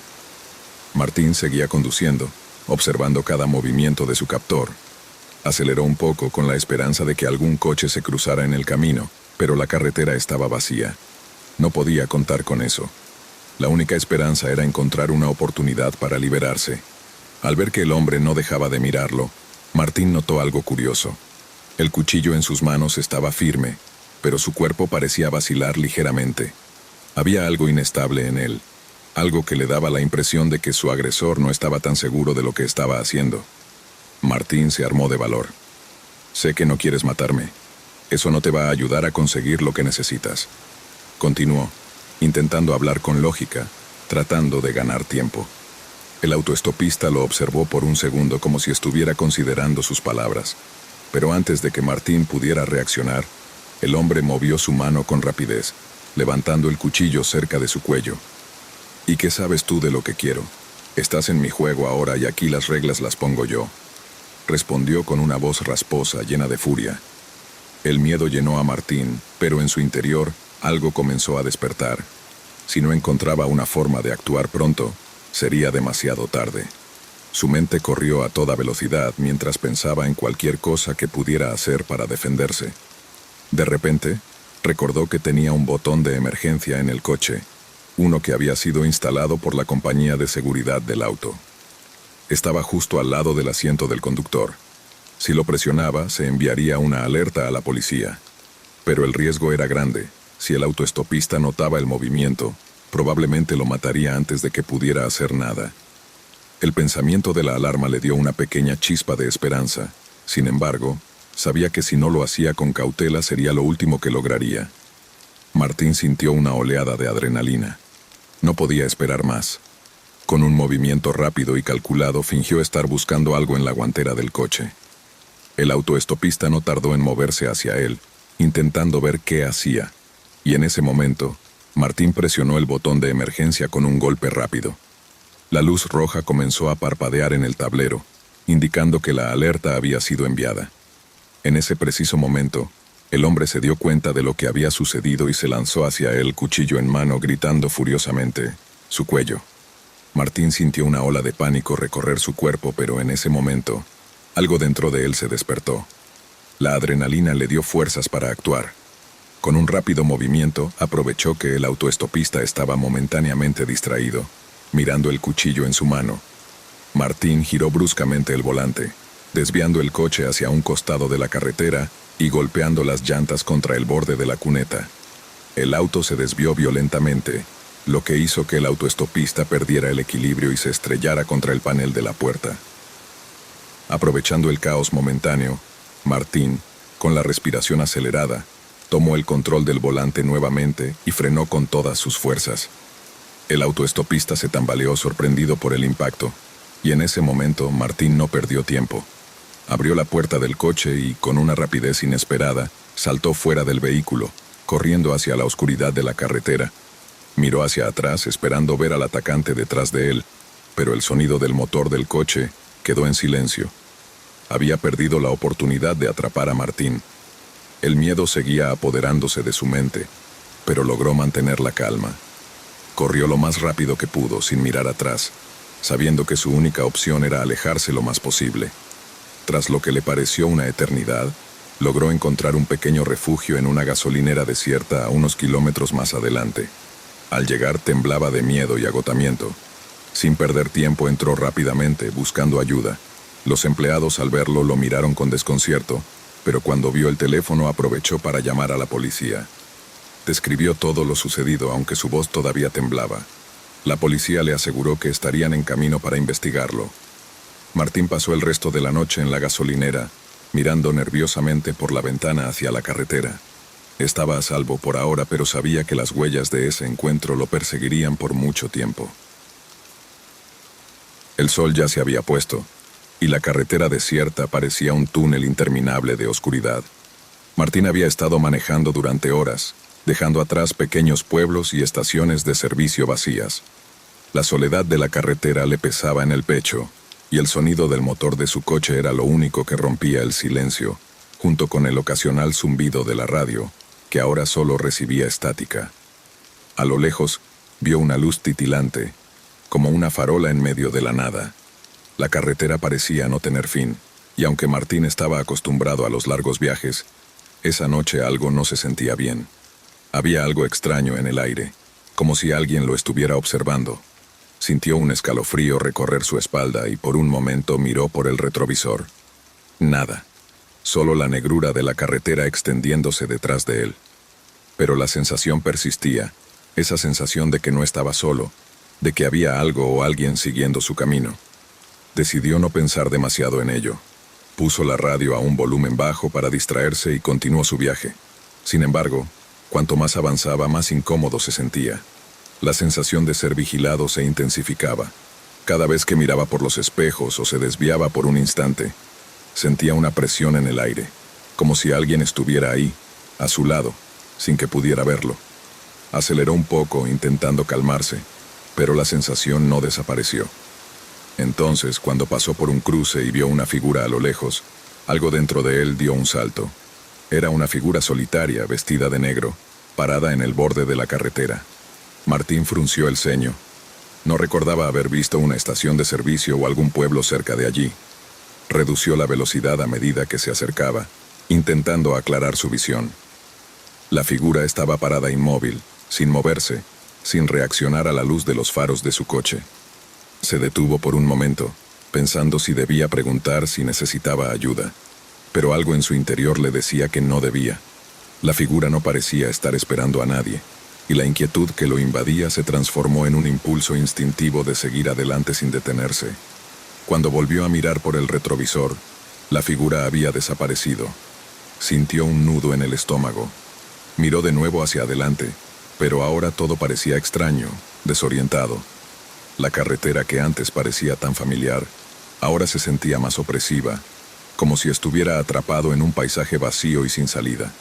Martín seguía conduciendo, observando cada movimiento de su captor. Aceleró un poco con la esperanza de que algún coche se cruzara en el camino, pero la carretera estaba vacía. No podía contar con eso. La única esperanza era encontrar una oportunidad para liberarse. Al ver que el hombre no dejaba de mirarlo, Martín notó algo curioso. El cuchillo en sus manos estaba firme, pero su cuerpo parecía vacilar ligeramente. Había algo inestable en él, algo que le daba la impresión de que su agresor no estaba tan seguro de lo que estaba haciendo. Martín se armó de valor. «Sé que no quieres matarme. Eso no te va a ayudar a conseguir lo que necesitas», continuó, intentando hablar con lógica, tratando de ganar tiempo. El autoestopista lo observó por un segundo como si estuviera considerando sus palabras. Pero antes de que Martín pudiera reaccionar, el hombre movió su mano con rapidez, levantando el cuchillo cerca de su cuello. «¿Y qué sabes tú de lo que quiero? Estás en mi juego ahora y aquí las reglas las pongo yo», respondió con una voz rasposa, llena de furia. El miedo llenó a Martín, pero en su interior algo comenzó a despertar. Si no encontraba una forma de actuar pronto, sería demasiado tarde. Su mente corrió a toda velocidad mientras pensaba en cualquier cosa que pudiera hacer para defenderse. De repente, recordó que tenía un botón de emergencia en el coche, uno que había sido instalado por la compañía de seguridad del auto. Estaba justo al lado del asiento del conductor. Si lo presionaba, se enviaría una alerta a la policía. Pero el riesgo era grande. Si el autoestopista notaba el movimiento, probablemente lo mataría antes de que pudiera hacer nada. El pensamiento de la alarma le dio una pequeña chispa de esperanza. Sin embargo, sabía que si no lo hacía con cautela sería lo último que lograría. Martín sintió una oleada de adrenalina. No podía esperar más. Con un movimiento rápido y calculado fingió estar buscando algo en la guantera del coche. El autoestopista no tardó en moverse hacia él, intentando ver qué hacía, y en ese momento, Martín presionó el botón de emergencia con un golpe rápido. La luz roja comenzó a parpadear en el tablero, indicando que la alerta había sido enviada. En ese preciso momento, el hombre se dio cuenta de lo que había sucedido y se lanzó hacia él, cuchillo en mano, gritando furiosamente, su cuello. Martín sintió una ola de pánico recorrer su cuerpo, pero en ese momento, algo dentro de él se despertó. La adrenalina le dio fuerzas para actuar. Con un rápido movimiento, aprovechó que el autoestopista estaba momentáneamente distraído, mirando el cuchillo en su mano. Martín giró bruscamente el volante, desviando el coche hacia un costado de la carretera y golpeando las llantas contra el borde de la cuneta. El auto se desvió violentamente, lo que hizo que el autoestopista perdiera el equilibrio y se estrellara contra el panel de la puerta. Aprovechando el caos momentáneo, Martín, con la respiración acelerada, tomó el control del volante nuevamente y frenó con todas sus fuerzas. El autoestopista se tambaleó sorprendido por el impacto, y en ese momento Martín no perdió tiempo. Abrió la puerta del coche y, con una rapidez inesperada, saltó fuera del vehículo, corriendo hacia la oscuridad de la carretera. Miró hacia atrás esperando ver al atacante detrás de él, pero el sonido del motor del coche quedó en silencio. Había perdido la oportunidad de atrapar a Martín. El miedo seguía apoderándose de su mente, pero logró mantener la calma. Corrió lo más rápido que pudo, sin mirar atrás, sabiendo que su única opción era alejarse lo más posible. Tras lo que le pareció una eternidad, logró encontrar un pequeño refugio en una gasolinera desierta a unos kilómetros más adelante. Al llegar temblaba de miedo y agotamiento. Sin perder tiempo entró rápidamente, buscando ayuda. Los empleados al verlo lo miraron con desconcierto, pero cuando vio el teléfono aprovechó para llamar a la policía. Describió todo lo sucedido, aunque su voz todavía temblaba. La policía le aseguró que estarían en camino para investigarlo. Martín pasó el resto de la noche en la gasolinera, mirando nerviosamente por la ventana hacia la carretera. Estaba a salvo por ahora, pero sabía que las huellas de ese encuentro lo perseguirían por mucho tiempo. El sol ya se había puesto, y la carretera desierta parecía un túnel interminable de oscuridad. Martín había estado manejando durante horas, dejando atrás pequeños pueblos y estaciones de servicio vacías. La soledad de la carretera le pesaba en el pecho, y el sonido del motor de su coche era lo único que rompía el silencio, junto con el ocasional zumbido de la radio, que ahora solo recibía estática. A lo lejos, vio una luz titilante, como una farola en medio de la nada. La carretera parecía no tener fin, y aunque Martín estaba acostumbrado a los largos viajes, esa noche algo no se sentía bien. Había algo extraño en el aire, como si alguien lo estuviera observando. Sintió un escalofrío recorrer su espalda y por un momento miró por el retrovisor. Nada. Solo la negrura de la carretera extendiéndose detrás de él. Pero la sensación persistía, esa sensación de que no estaba solo, de que había algo o alguien siguiendo su camino. Decidió no pensar demasiado en ello. Puso la radio a un volumen bajo para distraerse y continuó su viaje. Sin embargo, cuanto más avanzaba, más incómodo se sentía. La sensación de ser vigilado se intensificaba. Cada vez que miraba por los espejos o se desviaba por un instante, sentía una presión en el aire, como si alguien estuviera ahí, a su lado, sin que pudiera verlo. Aceleró un poco, intentando calmarse, pero la sensación no desapareció. Entonces, cuando pasó por un cruce y vio una figura a lo lejos, algo dentro de él dio un salto. Era una figura solitaria, vestida de negro, parada en el borde de la carretera. Martín frunció el ceño. No recordaba haber visto una estación de servicio o algún pueblo cerca de allí. Redució la velocidad a medida que se acercaba, intentando aclarar su visión. La figura estaba parada inmóvil, sin moverse, sin reaccionar a la luz de los faros de su coche. Se detuvo por un momento, pensando si debía preguntar si necesitaba ayuda, pero algo en su interior le decía que no debía. La figura no parecía estar esperando a nadie, y la inquietud que lo invadía se transformó en un impulso instintivo de seguir adelante sin detenerse. Cuando volvió a mirar por el retrovisor, la figura había desaparecido. Sintió un nudo en el estómago. Miró de nuevo hacia adelante, pero ahora todo parecía extraño, desorientado. La carretera que antes parecía tan familiar, ahora se sentía más opresiva, como si estuviera atrapado en un paisaje vacío y sin salida.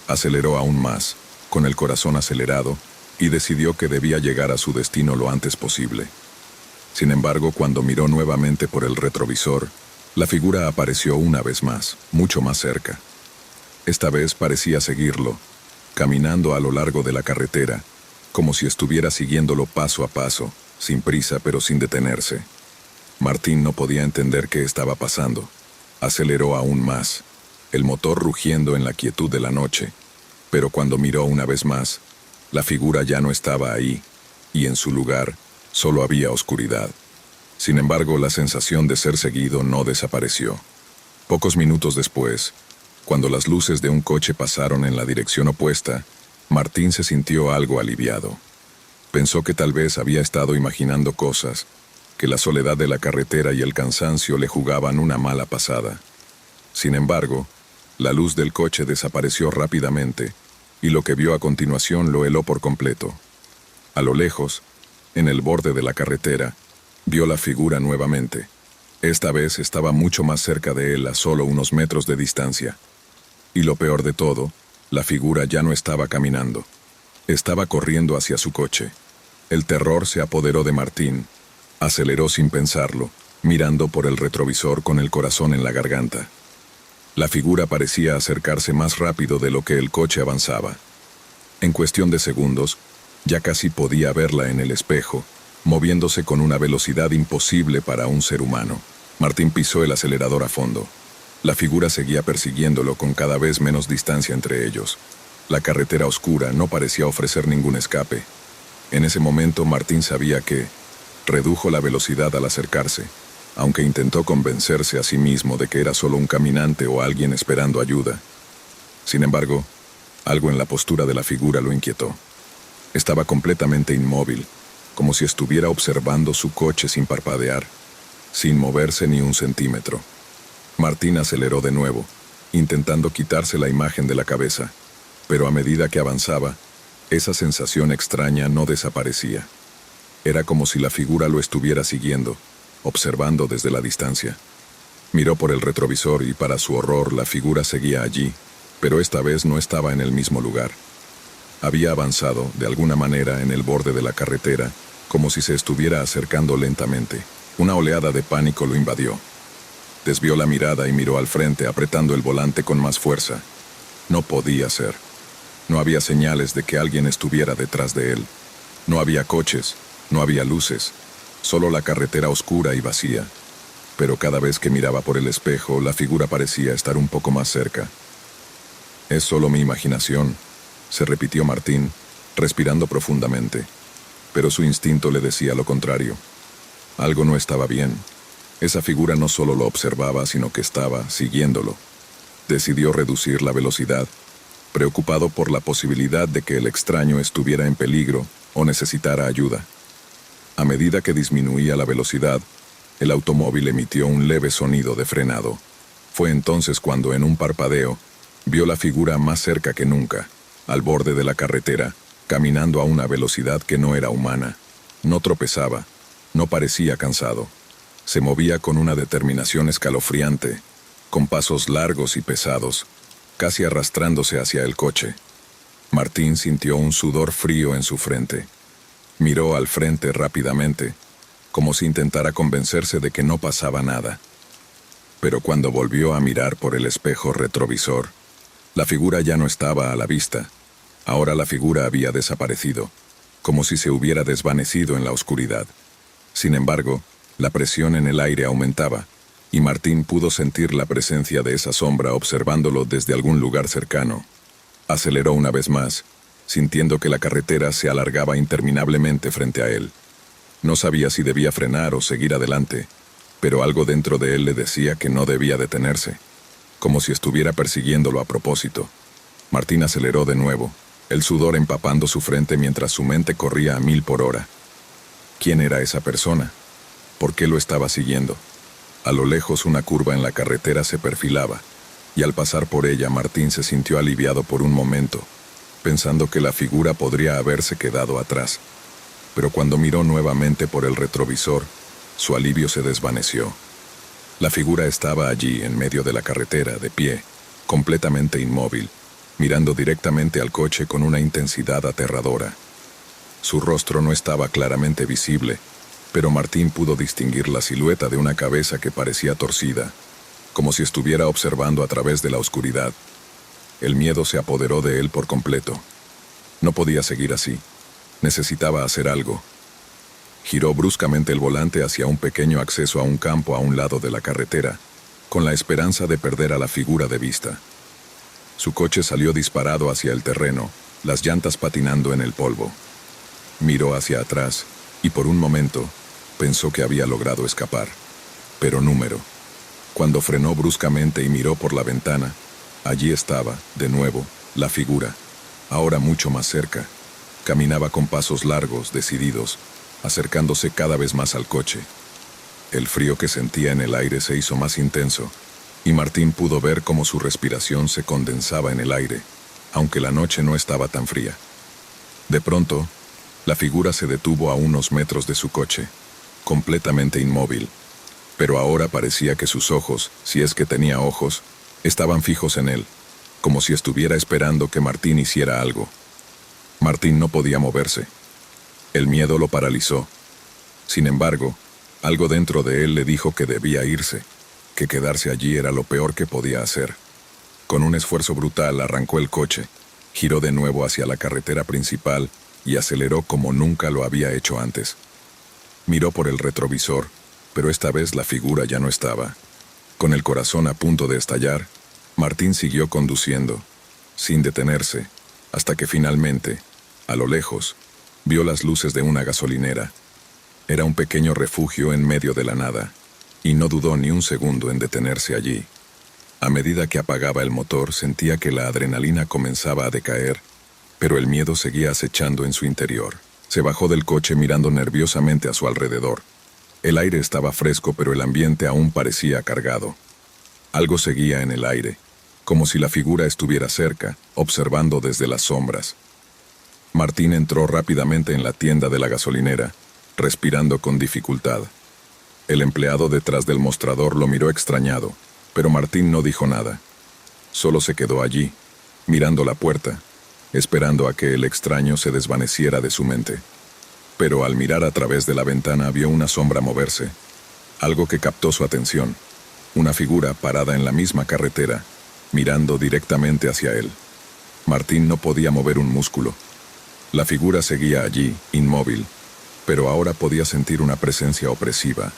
Aceleró aún más, con el corazón acelerado, y decidió que debía llegar a su destino lo antes posible. Sin embargo, cuando miró nuevamente por el retrovisor, la figura apareció una vez más, mucho más cerca. Esta vez parecía seguirlo, caminando a lo largo de la carretera, como si estuviera siguiéndolo paso a paso, sin prisa pero sin detenerse. Martín no podía entender qué estaba pasando. Aceleró aún más, el motor rugiendo en la quietud de la noche, pero cuando miró una vez más, la figura ya no estaba ahí, y en su lugar solo había oscuridad. Sin embargo, la sensación de ser seguido no desapareció. Pocos minutos después, cuando las luces de un coche pasaron en la dirección opuesta, Martín se sintió algo aliviado. Pensó que tal vez había estado imaginando cosas, que la soledad de la carretera y el cansancio le jugaban una mala pasada. Sin embargo, la luz del coche desapareció rápidamente, y lo que vio a continuación lo heló por completo. A lo lejos, en el borde de la carretera, vio la figura nuevamente. Esta vez estaba mucho más cerca de él, a solo unos metros de distancia. Y lo peor de todo, la figura ya no estaba caminando. Estaba corriendo hacia su coche. El terror se apoderó de Martín. Aceleró sin pensarlo, mirando por el retrovisor con el corazón en la garganta. La figura parecía acercarse más rápido de lo que el coche avanzaba. En cuestión de segundos, ya casi podía verla en el espejo, moviéndose con una velocidad imposible para un ser humano. Martín pisó el acelerador a fondo. La figura seguía persiguiéndolo con cada vez menos distancia entre ellos. La carretera oscura no parecía ofrecer ningún escape. En ese momento Martín sabía que redujo la velocidad al acercarse, aunque intentó convencerse a sí mismo de que era solo un caminante o alguien esperando ayuda. Sin embargo, algo en la postura de la figura lo inquietó. Estaba completamente inmóvil, como si estuviera observando su coche sin parpadear, sin moverse ni un centímetro. Martín aceleró de nuevo, intentando quitarse la imagen de la cabeza, pero a medida que avanzaba, esa sensación extraña no desaparecía. Era como si la figura lo estuviera siguiendo, observando desde la distancia. Miró por el retrovisor y, para su horror, la figura seguía allí, pero esta vez no estaba en el mismo lugar. Había avanzado, de alguna manera, en el borde de la carretera, como si se estuviera acercando lentamente. Una oleada de pánico lo invadió. Desvió la mirada y miró al frente, apretando el volante con más fuerza. No podía ser. No había señales de que alguien estuviera detrás de él. No había coches, no había luces, solo la carretera oscura y vacía. Pero cada vez que miraba por el espejo, la figura parecía estar un poco más cerca. «Es solo mi imaginación», se repitió Martín, respirando profundamente. Pero su instinto le decía lo contrario. Algo no estaba bien. Esa figura no solo lo observaba, sino que estaba siguiéndolo. Decidió reducir la velocidad, preocupado por la posibilidad de que el extraño estuviera en peligro o necesitara ayuda. A medida que disminuía la velocidad, el automóvil emitió un leve sonido de frenado. Fue entonces cuando, en un parpadeo, vio la figura más cerca que nunca, al borde de la carretera, caminando a una velocidad que no era humana. No tropezaba, no parecía cansado. Se movía con una determinación escalofriante, con pasos largos y pesados, casi arrastrándose hacia el coche. Martín sintió un sudor frío en su frente. Miró al frente rápidamente, como si intentara convencerse de que no pasaba nada. Pero cuando volvió a mirar por el espejo retrovisor, la figura ya no estaba a la vista. Ahora la figura había desaparecido, como si se hubiera desvanecido en la oscuridad. Sin embargo, la presión en el aire aumentaba, y Martín pudo sentir la presencia de esa sombra observándolo desde algún lugar cercano. Aceleró una vez más, sintiendo que la carretera se alargaba interminablemente frente a él. No sabía si debía frenar o seguir adelante, pero algo dentro de él le decía que no debía detenerse, como si estuviera persiguiéndolo a propósito. Martín aceleró de nuevo, el sudor empapando su frente mientras su mente corría a 1000 por hora. ¿Quién era esa persona? ¿Por qué lo estaba siguiendo? A lo lejos una curva en la carretera se perfilaba, y al pasar por ella Martín se sintió aliviado por un momento, pensando que la figura podría haberse quedado atrás. Pero cuando miró nuevamente por el retrovisor, su alivio se desvaneció. La figura estaba allí, en medio de la carretera, de pie, completamente inmóvil, mirando directamente al coche con una intensidad aterradora. Su rostro no estaba claramente visible, pero Martín pudo distinguir la silueta de una cabeza que parecía torcida, como si estuviera observando a través de la oscuridad. El miedo se apoderó de él por completo. No podía seguir así. Necesitaba hacer algo. Giró bruscamente el volante hacia un pequeño acceso a un campo a un lado de la carretera, con la esperanza de perder a la figura de vista. Su coche salió disparado hacia el terreno, las llantas patinando en el polvo. Miró hacia atrás y por un momento pensó que había logrado escapar. Pero cuando frenó bruscamente y miró por la ventana, allí estaba, de nuevo, la figura, ahora mucho más cerca. Caminaba con pasos largos, decididos, acercándose cada vez más al coche. El frío que sentía en el aire se hizo más intenso, y Martín pudo ver cómo su respiración se condensaba en el aire, aunque la noche no estaba tan fría. De pronto, la figura se detuvo a unos metros de su coche, completamente inmóvil, pero ahora parecía que sus ojos, si es que tenía ojos, estaban fijos en él, como si estuviera esperando que Martín hiciera algo. Martín no podía moverse. El miedo lo paralizó. Sin embargo, algo dentro de él le dijo que debía irse, que quedarse allí era lo peor que podía hacer. Con un esfuerzo brutal arrancó el coche, giró de nuevo hacia la carretera principal y aceleró como nunca lo había hecho antes. Miró por el retrovisor, pero esta vez la figura ya no estaba. Con el corazón a punto de estallar, Martín siguió conduciendo, sin detenerse, hasta que finalmente, a lo lejos, vio las luces de una gasolinera. Era un pequeño refugio en medio de la nada, y no dudó ni un segundo en detenerse allí. A medida que apagaba el motor, sentía que la adrenalina comenzaba a decaer, pero el miedo seguía acechando en su interior. Se bajó del coche mirando nerviosamente a su alrededor. El aire estaba fresco, pero el ambiente aún parecía cargado. Algo seguía en el aire, como si la figura estuviera cerca, observando desde las sombras. Martín entró rápidamente en la tienda de la gasolinera, respirando con dificultad. El empleado detrás del mostrador lo miró extrañado, pero Martín no dijo nada. Solo se quedó allí, mirando la puerta, esperando a que el extraño se desvaneciera de su mente. Pero al mirar a través de la ventana vio una sombra moverse, algo que captó su atención, una figura parada en la misma carretera, mirando directamente hacia él. Martín no podía mover un músculo. La figura seguía allí, inmóvil, pero ahora podía sentir una presencia opresiva,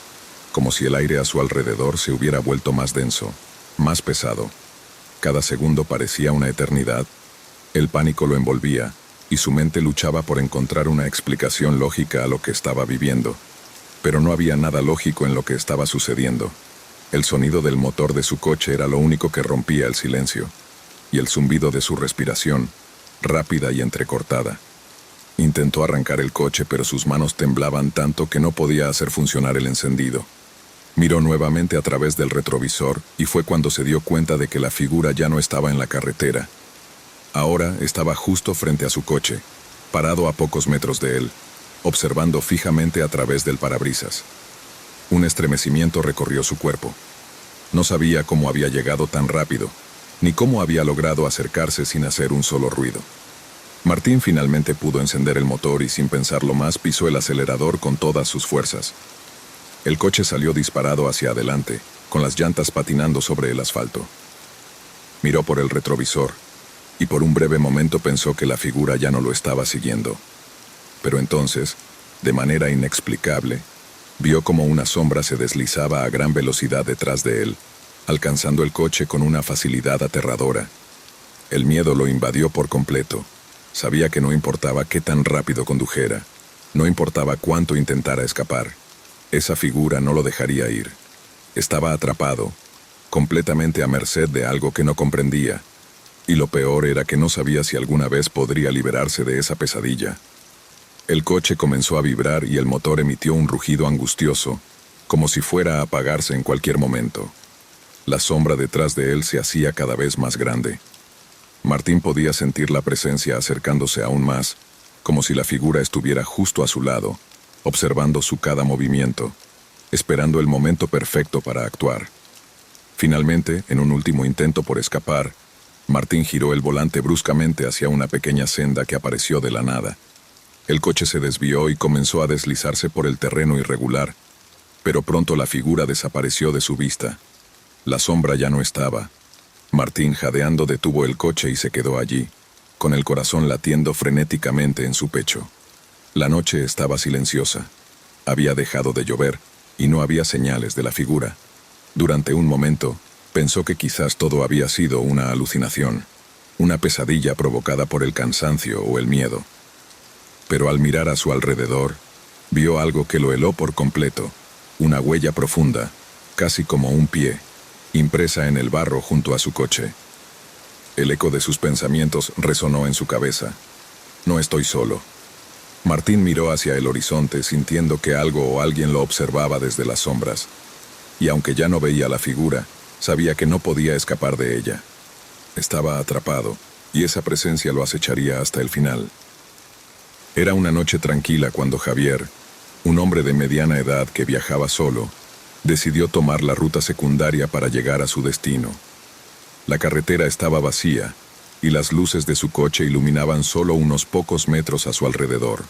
como si el aire a su alrededor se hubiera vuelto más denso, más pesado. Cada segundo parecía una eternidad. El pánico lo envolvía, y su mente luchaba por encontrar una explicación lógica a lo que estaba viviendo. Pero no había nada lógico en lo que estaba sucediendo. El sonido del motor de su coche era lo único que rompía el silencio, y el zumbido de su respiración, rápida y entrecortada. Intentó arrancar el coche, pero sus manos temblaban tanto que no podía hacer funcionar el encendido. Miró nuevamente a través del retrovisor, y fue cuando se dio cuenta de que la figura ya no estaba en la carretera. Ahora estaba justo frente a su coche, parado a pocos metros de él, observando fijamente a través del parabrisas. Un estremecimiento recorrió su cuerpo. No sabía cómo había llegado tan rápido, ni cómo había logrado acercarse sin hacer un solo ruido. Martín finalmente pudo encender el motor y sin pensarlo más pisó el acelerador con todas sus fuerzas. El coche salió disparado hacia adelante, con las llantas patinando sobre el asfalto. Miró por el retrovisor, y por un breve momento pensó que la figura ya no lo estaba siguiendo. Pero entonces, de manera inexplicable, vio como una sombra se deslizaba a gran velocidad detrás de él, alcanzando el coche con una facilidad aterradora. El miedo lo invadió por completo. Sabía que no importaba qué tan rápido condujera, no importaba cuánto intentara escapar. Esa figura no lo dejaría ir. Estaba atrapado, completamente a merced de algo que no comprendía. Y lo peor era que no sabía si alguna vez podría liberarse de esa pesadilla. El coche comenzó a vibrar y el motor emitió un rugido angustioso, como si fuera a apagarse en cualquier momento. La sombra detrás de él se hacía cada vez más grande. Martín podía sentir la presencia acercándose aún más, como si la figura estuviera justo a su lado, observando su cada movimiento. esperando el momento perfecto para actuar. Finalmente, en un último intento por escapar, Martín giró el volante bruscamente hacia una pequeña senda que apareció de la nada. El coche se desvió y comenzó a deslizarse por el terreno irregular, pero pronto la figura desapareció de su vista. La sombra ya no estaba. Martín, jadeando, detuvo el coche y se quedó allí, con el corazón latiendo frenéticamente en su pecho. La noche estaba silenciosa. Había dejado de llover y no había señales de la figura. Durante un momento, pensó que quizás todo había sido una alucinación, una pesadilla provocada por el cansancio o el miedo. Pero al mirar a su alrededor, vio algo que lo heló por completo, una huella profunda, casi como un pie, impresa en el barro junto a su coche. El eco de sus pensamientos resonó en su cabeza. No estoy solo. Martín miró hacia el horizonte sintiendo que algo o alguien lo observaba desde las sombras. Y aunque ya no veía la figura, sabía que no podía escapar de ella. Estaba atrapado, y esa presencia lo acecharía hasta el final. Era una noche tranquila cuando Javier, un hombre de mediana edad que viajaba solo, decidió tomar la ruta secundaria para llegar a su destino. La carretera estaba vacía, y las luces de su coche iluminaban solo unos pocos metros a su alrededor.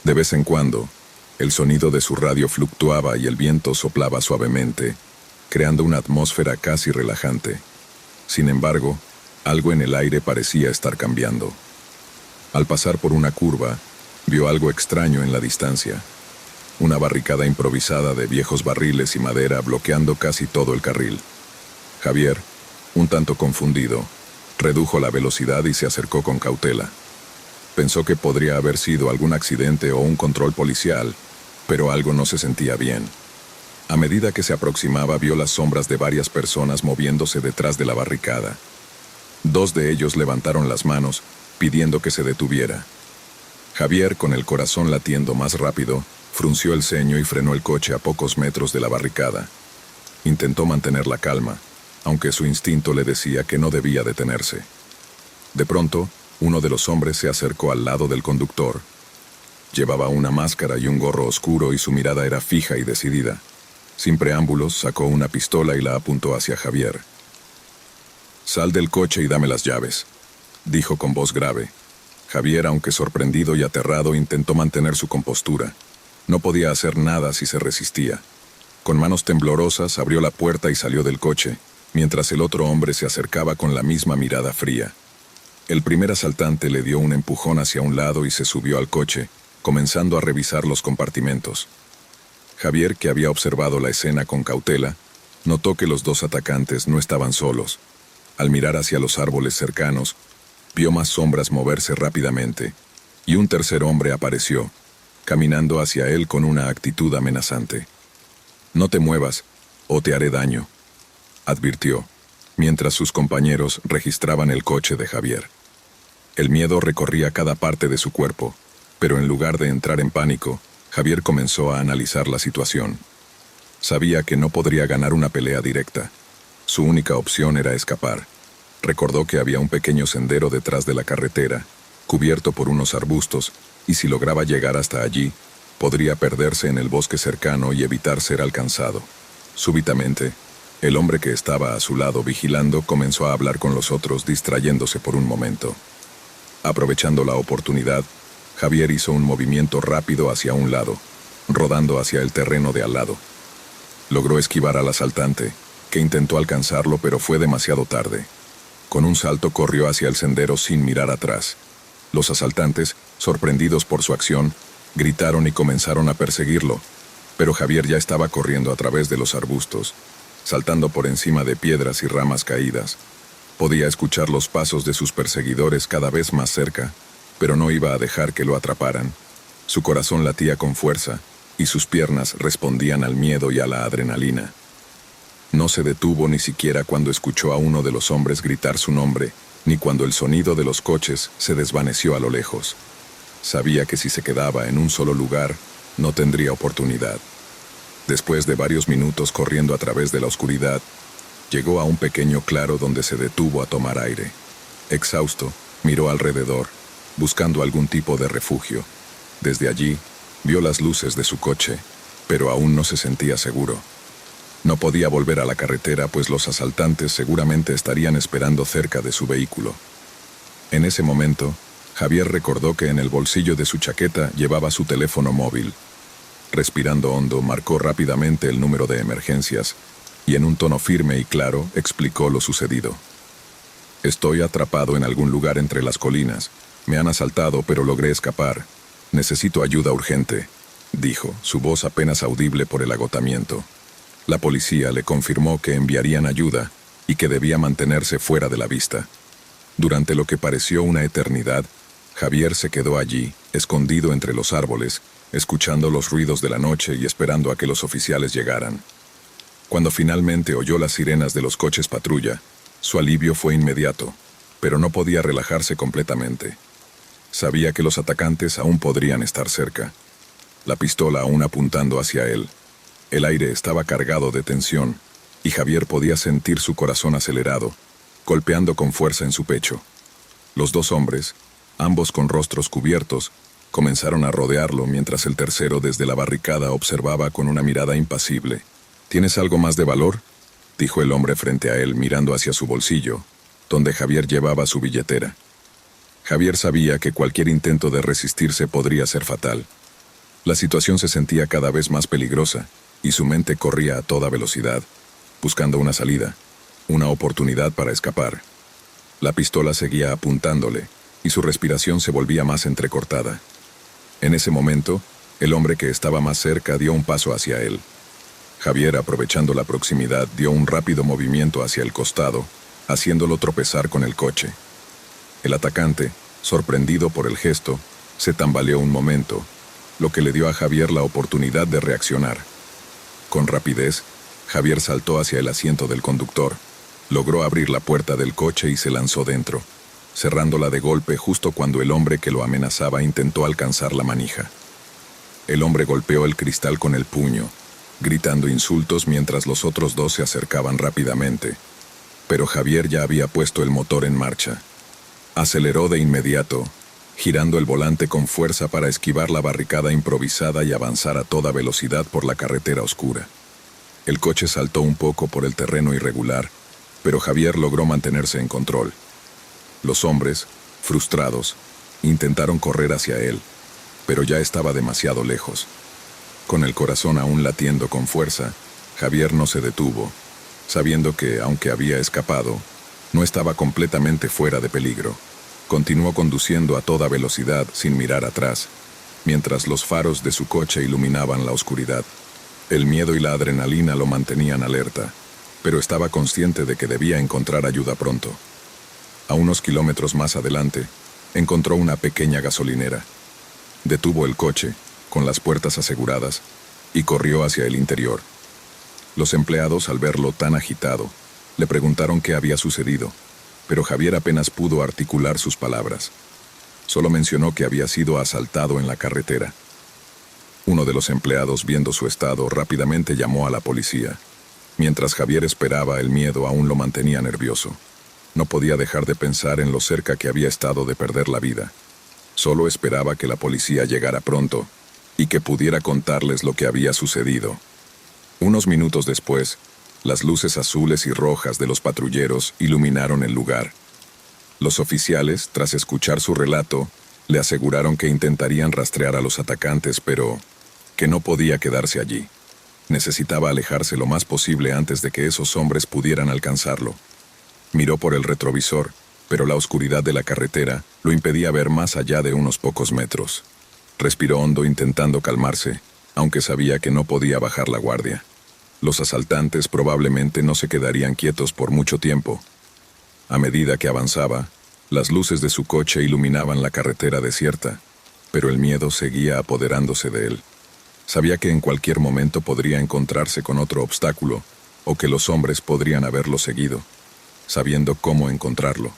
De vez en cuando, el sonido de su radio fluctuaba y el viento soplaba suavemente, creando una atmósfera casi relajante. Sin embargo, algo en el aire parecía estar cambiando. Al pasar por una curva, vio algo extraño en la distancia. Una barricada improvisada de viejos barriles y madera bloqueando casi todo el carril. Javier, un tanto confundido, redujo la velocidad y se acercó con cautela. Pensó que podría haber sido algún accidente o un control policial, pero algo no se sentía bien. A medida que se aproximaba, vio las sombras de varias personas moviéndose detrás de la barricada. Dos de ellos levantaron las manos, pidiendo que se detuviera. Javier, con el corazón latiendo más rápido, frunció el ceño y frenó el coche a pocos metros de la barricada. Intentó mantener la calma, aunque su instinto le decía que no debía detenerse. De pronto, uno de los hombres se acercó al lado del conductor. Llevaba una máscara y un gorro oscuro y su mirada era fija y decidida. Sin preámbulos, sacó una pistola y la apuntó hacia Javier. «Sal del coche y dame las llaves», dijo con voz grave. Javier, aunque sorprendido y aterrado, intentó mantener su compostura. No podía hacer nada si se resistía. Con manos temblorosas abrió la puerta y salió del coche, mientras el otro hombre se acercaba con la misma mirada fría. El primer asaltante le dio un empujón hacia un lado y se subió al coche, comenzando a revisar los compartimentos. Javier, que había observado la escena con cautela, notó que los dos atacantes no estaban solos. Al mirar hacia los árboles cercanos, vio más sombras moverse rápidamente, y un tercer hombre apareció, caminando hacia él con una actitud amenazante. «No te muevas, o te haré daño», advirtió, mientras sus compañeros registraban el coche de Javier. El miedo recorría cada parte de su cuerpo, pero en lugar de entrar en pánico, Javier comenzó a analizar la situación. Sabía que no podría ganar una pelea directa. Su única opción era escapar. Recordó que había un pequeño sendero detrás de la carretera, cubierto por unos arbustos, y si lograba llegar hasta allí, podría perderse en el bosque cercano y evitar ser alcanzado. Súbitamente, el hombre que estaba a su lado vigilando comenzó a hablar con los otros, distrayéndose por un momento. Aprovechando la oportunidad, Javier hizo un movimiento rápido hacia un lado, rodando hacia el terreno de al lado. Logró esquivar al asaltante, que intentó alcanzarlo pero fue demasiado tarde. Con un salto corrió hacia el sendero sin mirar atrás. Los asaltantes, sorprendidos por su acción, gritaron y comenzaron a perseguirlo, pero Javier ya estaba corriendo a través de los arbustos, saltando por encima de piedras y ramas caídas. Podía escuchar los pasos de sus perseguidores cada vez más cerca, pero no iba a dejar que lo atraparan. Su corazón latía con fuerza, y sus piernas respondían al miedo y a la adrenalina. No se detuvo ni siquiera cuando escuchó a uno de los hombres gritar su nombre, ni cuando el sonido de los coches se desvaneció a lo lejos. Sabía que si se quedaba en un solo lugar, no tendría oportunidad. Después de varios minutos corriendo a través de la oscuridad, llegó a un pequeño claro donde se detuvo a tomar aire. Exhausto, miró alrededor, buscando algún tipo de refugio. Desde allí, vio las luces de su coche. pero aún no se sentía seguro. No podía volver a la carretera, pues los asaltantes seguramente estarían esperando cerca de su vehículo. En ese momento, Javier recordó que en el bolsillo de su chaqueta llevaba su teléfono móvil. Respirando hondo, marcó rápidamente el número de emergencias y en un tono firme y claro explicó lo sucedido. Estoy atrapado en algún lugar entre las colinas. Me han asaltado, pero logré escapar. Necesito ayuda urgente, dijo, su voz apenas audible por el agotamiento. La policía le confirmó que enviarían ayuda y que debía mantenerse fuera de la vista. Durante lo que pareció una eternidad, Javier se quedó allí, escondido entre los árboles, escuchando los ruidos de la noche y esperando a que los oficiales llegaran. Cuando finalmente oyó las sirenas de los coches patrulla, su alivio fue inmediato, pero no podía relajarse completamente. Sabía que los atacantes aún podrían estar cerca, la pistola aún apuntando hacia él. El aire estaba cargado de tensión, y Javier podía sentir su corazón acelerado, golpeando con fuerza en su pecho. Los dos hombres, ambos con rostros cubiertos, comenzaron a rodearlo mientras el tercero desde la barricada observaba con una mirada impasible. ¿Tienes algo más de valor?, dijo el hombre frente a él mirando hacia su bolsillo, donde Javier llevaba su billetera. Javier sabía que cualquier intento de resistirse podría ser fatal. La situación se sentía cada vez más peligrosa, y su mente corría a toda velocidad, buscando una salida, una oportunidad para escapar. La pistola seguía apuntándole, y su respiración se volvía más entrecortada. En ese momento, el hombre que estaba más cerca dio un paso hacia él. Javier, aprovechando la proximidad, dio un rápido movimiento hacia el costado, haciéndolo tropezar con el coche. El atacante, sorprendido por el gesto, se tambaleó un momento, lo que le dio a Javier la oportunidad de reaccionar. Con rapidez, Javier saltó hacia el asiento del conductor, logró abrir la puerta del coche y se lanzó dentro, cerrándola de golpe justo cuando el hombre que lo amenazaba intentó alcanzar la manija. El hombre golpeó el cristal con el puño, gritando insultos mientras los otros dos se acercaban rápidamente. Pero Javier ya había puesto el motor en marcha. Aceleró de inmediato, girando el volante con fuerza para esquivar la barricada improvisada y avanzar a toda velocidad por la carretera oscura. El coche saltó un poco por el terreno irregular, pero Javier logró mantenerse en control. Los hombres, frustrados, intentaron correr hacia él, pero ya estaba demasiado lejos. Con el corazón aún latiendo con fuerza, Javier no se detuvo, sabiendo que, aunque había escapado, no estaba completamente fuera de peligro. Continuó conduciendo a toda velocidad sin mirar atrás, mientras los faros de su coche iluminaban la oscuridad. El miedo y la adrenalina lo mantenían alerta, pero estaba consciente de que debía encontrar ayuda pronto. A unos kilómetros más adelante, encontró una pequeña gasolinera. Detuvo el coche, con las puertas aseguradas, y corrió hacia el interior. Los empleados, al verlo tan agitado, le preguntaron qué había sucedido, pero Javier apenas pudo articular sus palabras. Solo mencionó que había sido asaltado en la carretera. Uno de los empleados, viendo su estado, rápidamente llamó a la policía. Mientras Javier esperaba, el miedo aún lo mantenía nervioso. No podía dejar de pensar en lo cerca que había estado de perder la vida. Solo esperaba que la policía llegara pronto y que pudiera contarles lo que había sucedido. Unos minutos después, las luces azules y rojas de los patrulleros iluminaron el lugar. Los oficiales, tras escuchar su relato, le aseguraron que intentarían rastrear a los atacantes, pero que no podía quedarse allí. Necesitaba alejarse lo más posible antes de que esos hombres pudieran alcanzarlo. Miró por el retrovisor, pero la oscuridad de la carretera lo impedía ver más allá de unos pocos metros. Respiró hondo intentando calmarse, aunque sabía que no podía bajar la guardia. Los asaltantes probablemente no se quedarían quietos por mucho tiempo. A medida que avanzaba, las luces de su coche iluminaban la carretera desierta, pero el miedo seguía apoderándose de él. Sabía que en cualquier momento podría encontrarse con otro obstáculo, o que los hombres podrían haberlo seguido, sabiendo cómo encontrarlo.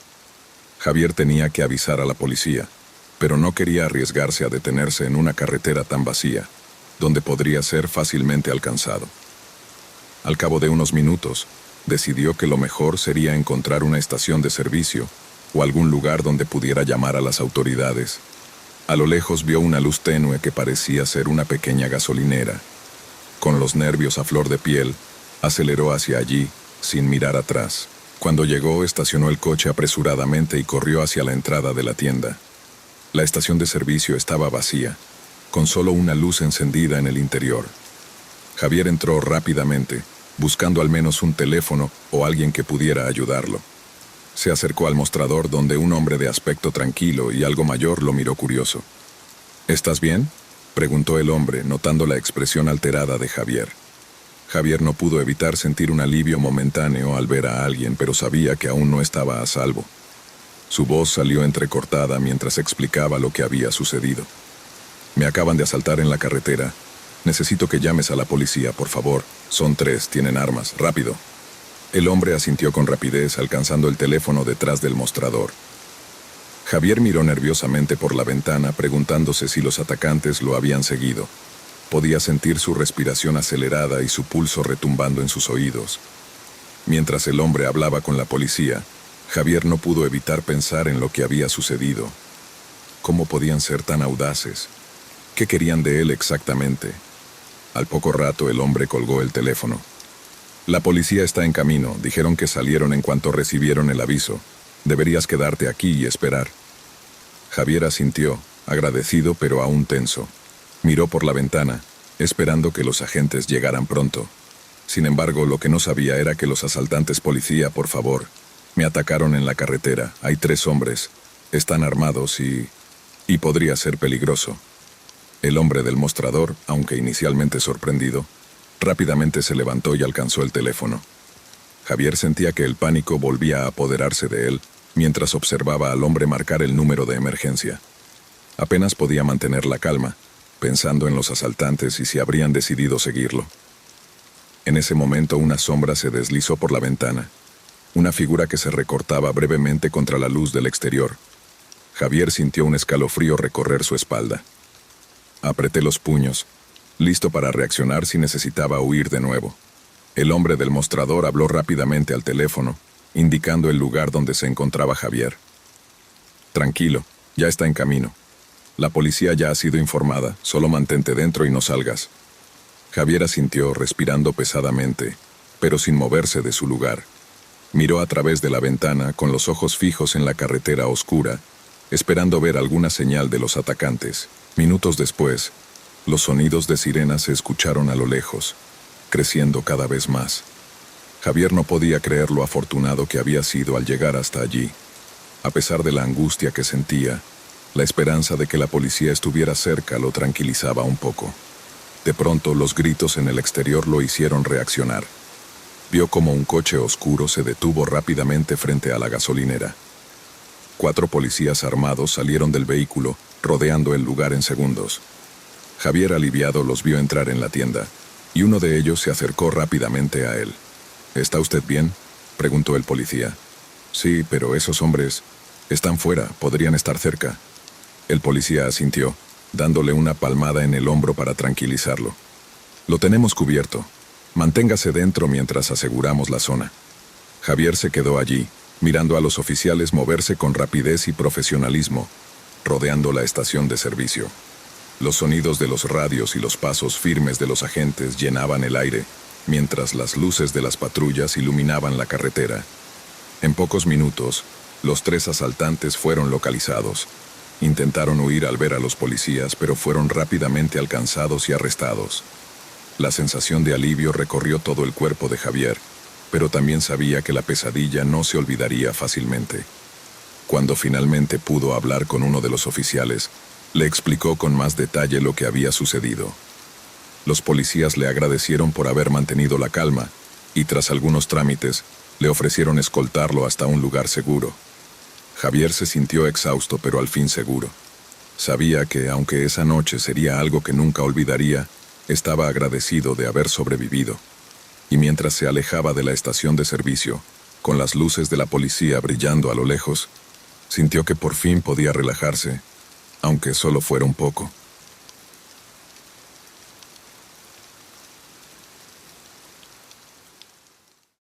Javier tenía que avisar a la policía, pero no quería arriesgarse a detenerse en una carretera tan vacía, donde podría ser fácilmente alcanzado. Al cabo de unos minutos, decidió que lo mejor sería encontrar una estación de servicio o algún lugar donde pudiera llamar a las autoridades. A lo lejos vio una luz tenue que parecía ser una pequeña gasolinera. Con los nervios a flor de piel, aceleró hacia allí, sin mirar atrás. Cuando llegó, estacionó el coche apresuradamente y corrió hacia la entrada de la tienda. La estación de servicio estaba vacía, con solo una luz encendida en el interior. Javier entró rápidamente, buscando al menos un teléfono o alguien que pudiera ayudarlo. Se acercó al mostrador donde un hombre de aspecto tranquilo y algo mayor lo miró curioso. ¿Estás bien?, preguntó el hombre, notando la expresión alterada de Javier. Javier no pudo evitar sentir un alivio momentáneo al ver a alguien, pero sabía que aún no estaba a salvo. Su voz salió entrecortada mientras explicaba lo que había sucedido. Me acaban de asaltar en la carretera. Necesito que llames a la policía, por favor. Son 3, tienen armas. Rápido. El hombre asintió con rapidez, alcanzando el teléfono detrás del mostrador. Javier miró nerviosamente por la ventana, preguntándose si los atacantes lo habían seguido. Podía sentir su respiración acelerada y su pulso retumbando en sus oídos. Mientras el hombre hablaba con la policía, Javier no pudo evitar pensar en lo que había sucedido. ¿Cómo podían ser tan audaces? ¿Qué querían de él exactamente? Al poco rato el hombre colgó el teléfono. La policía está en camino, dijeron que salieron en cuanto recibieron el aviso. Deberías quedarte aquí y esperar. Javier asintió, agradecido pero aún tenso. Miró por la ventana, esperando que los agentes llegaran pronto. Sin embargo, lo que no sabía era que los asaltantes policía, por favor, me atacaron en la carretera. Hay 3 hombres. Están armados y podría ser peligroso. El hombre del mostrador, aunque inicialmente sorprendido, rápidamente se levantó y alcanzó el teléfono. Javier sentía que el pánico volvía a apoderarse de él mientras observaba al hombre marcar el número de emergencia. Apenas podía mantener la calma, pensando en los asaltantes y si habrían decidido seguirlo. En ese momento una sombra se deslizó por la ventana, una figura que se recortaba brevemente contra la luz del exterior. Javier sintió un escalofrío recorrer su espalda. Apreté los puños, listo para reaccionar si necesitaba huir de nuevo. El hombre del mostrador habló rápidamente al teléfono, indicando el lugar donde se encontraba Javier. Tranquilo, ya está en camino. La policía ya ha sido informada, solo mantente dentro y no salgas. Javier asintió, respirando pesadamente, pero sin moverse de su lugar. Miró a través de la ventana, con los ojos fijos en la carretera oscura, esperando ver alguna señal de los atacantes. Minutos después, los sonidos de sirenas se escucharon a lo lejos, creciendo cada vez más. Javier no podía creer lo afortunado que había sido al llegar hasta allí. A pesar de la angustia que sentía, la esperanza de que la policía estuviera cerca lo tranquilizaba un poco. De pronto, los gritos en el exterior lo hicieron reaccionar. Vio como un coche oscuro se detuvo rápidamente frente a la gasolinera. 4 policías armados salieron del vehículo, rodeando el lugar en segundos. Javier, aliviado, los vio entrar en la tienda, y uno de ellos se acercó rápidamente a él. ¿Está usted bien?, preguntó el policía. Sí, pero esos hombres están fuera, podrían estar cerca. El policía asintió, dándole una palmada en el hombro para tranquilizarlo. Lo tenemos cubierto. Manténgase dentro mientras aseguramos la zona. Javier se quedó allí, mirando a los oficiales moverse con rapidez y profesionalismo, rodeando la estación de servicio. Los sonidos de los radios y los pasos firmes de los agentes llenaban el aire, mientras las luces de las patrullas iluminaban la carretera. En pocos minutos, los 3 asaltantes fueron localizados. Intentaron huir al ver a los policías, pero fueron rápidamente alcanzados y arrestados. La sensación de alivio recorrió todo el cuerpo de Javier, pero también sabía que la pesadilla no se olvidaría fácilmente. Cuando finalmente pudo hablar con uno de los oficiales, le explicó con más detalle lo que había sucedido. Los policías le agradecieron por haber mantenido la calma, y tras algunos trámites, le ofrecieron escoltarlo hasta un lugar seguro. Javier se sintió exhausto, pero al fin seguro. Sabía que, aunque esa noche sería algo que nunca olvidaría, estaba agradecido de haber sobrevivido. Y mientras se alejaba de la estación de servicio, con las luces de la policía brillando a lo lejos, sintió que por fin podía relajarse, aunque solo fuera un poco.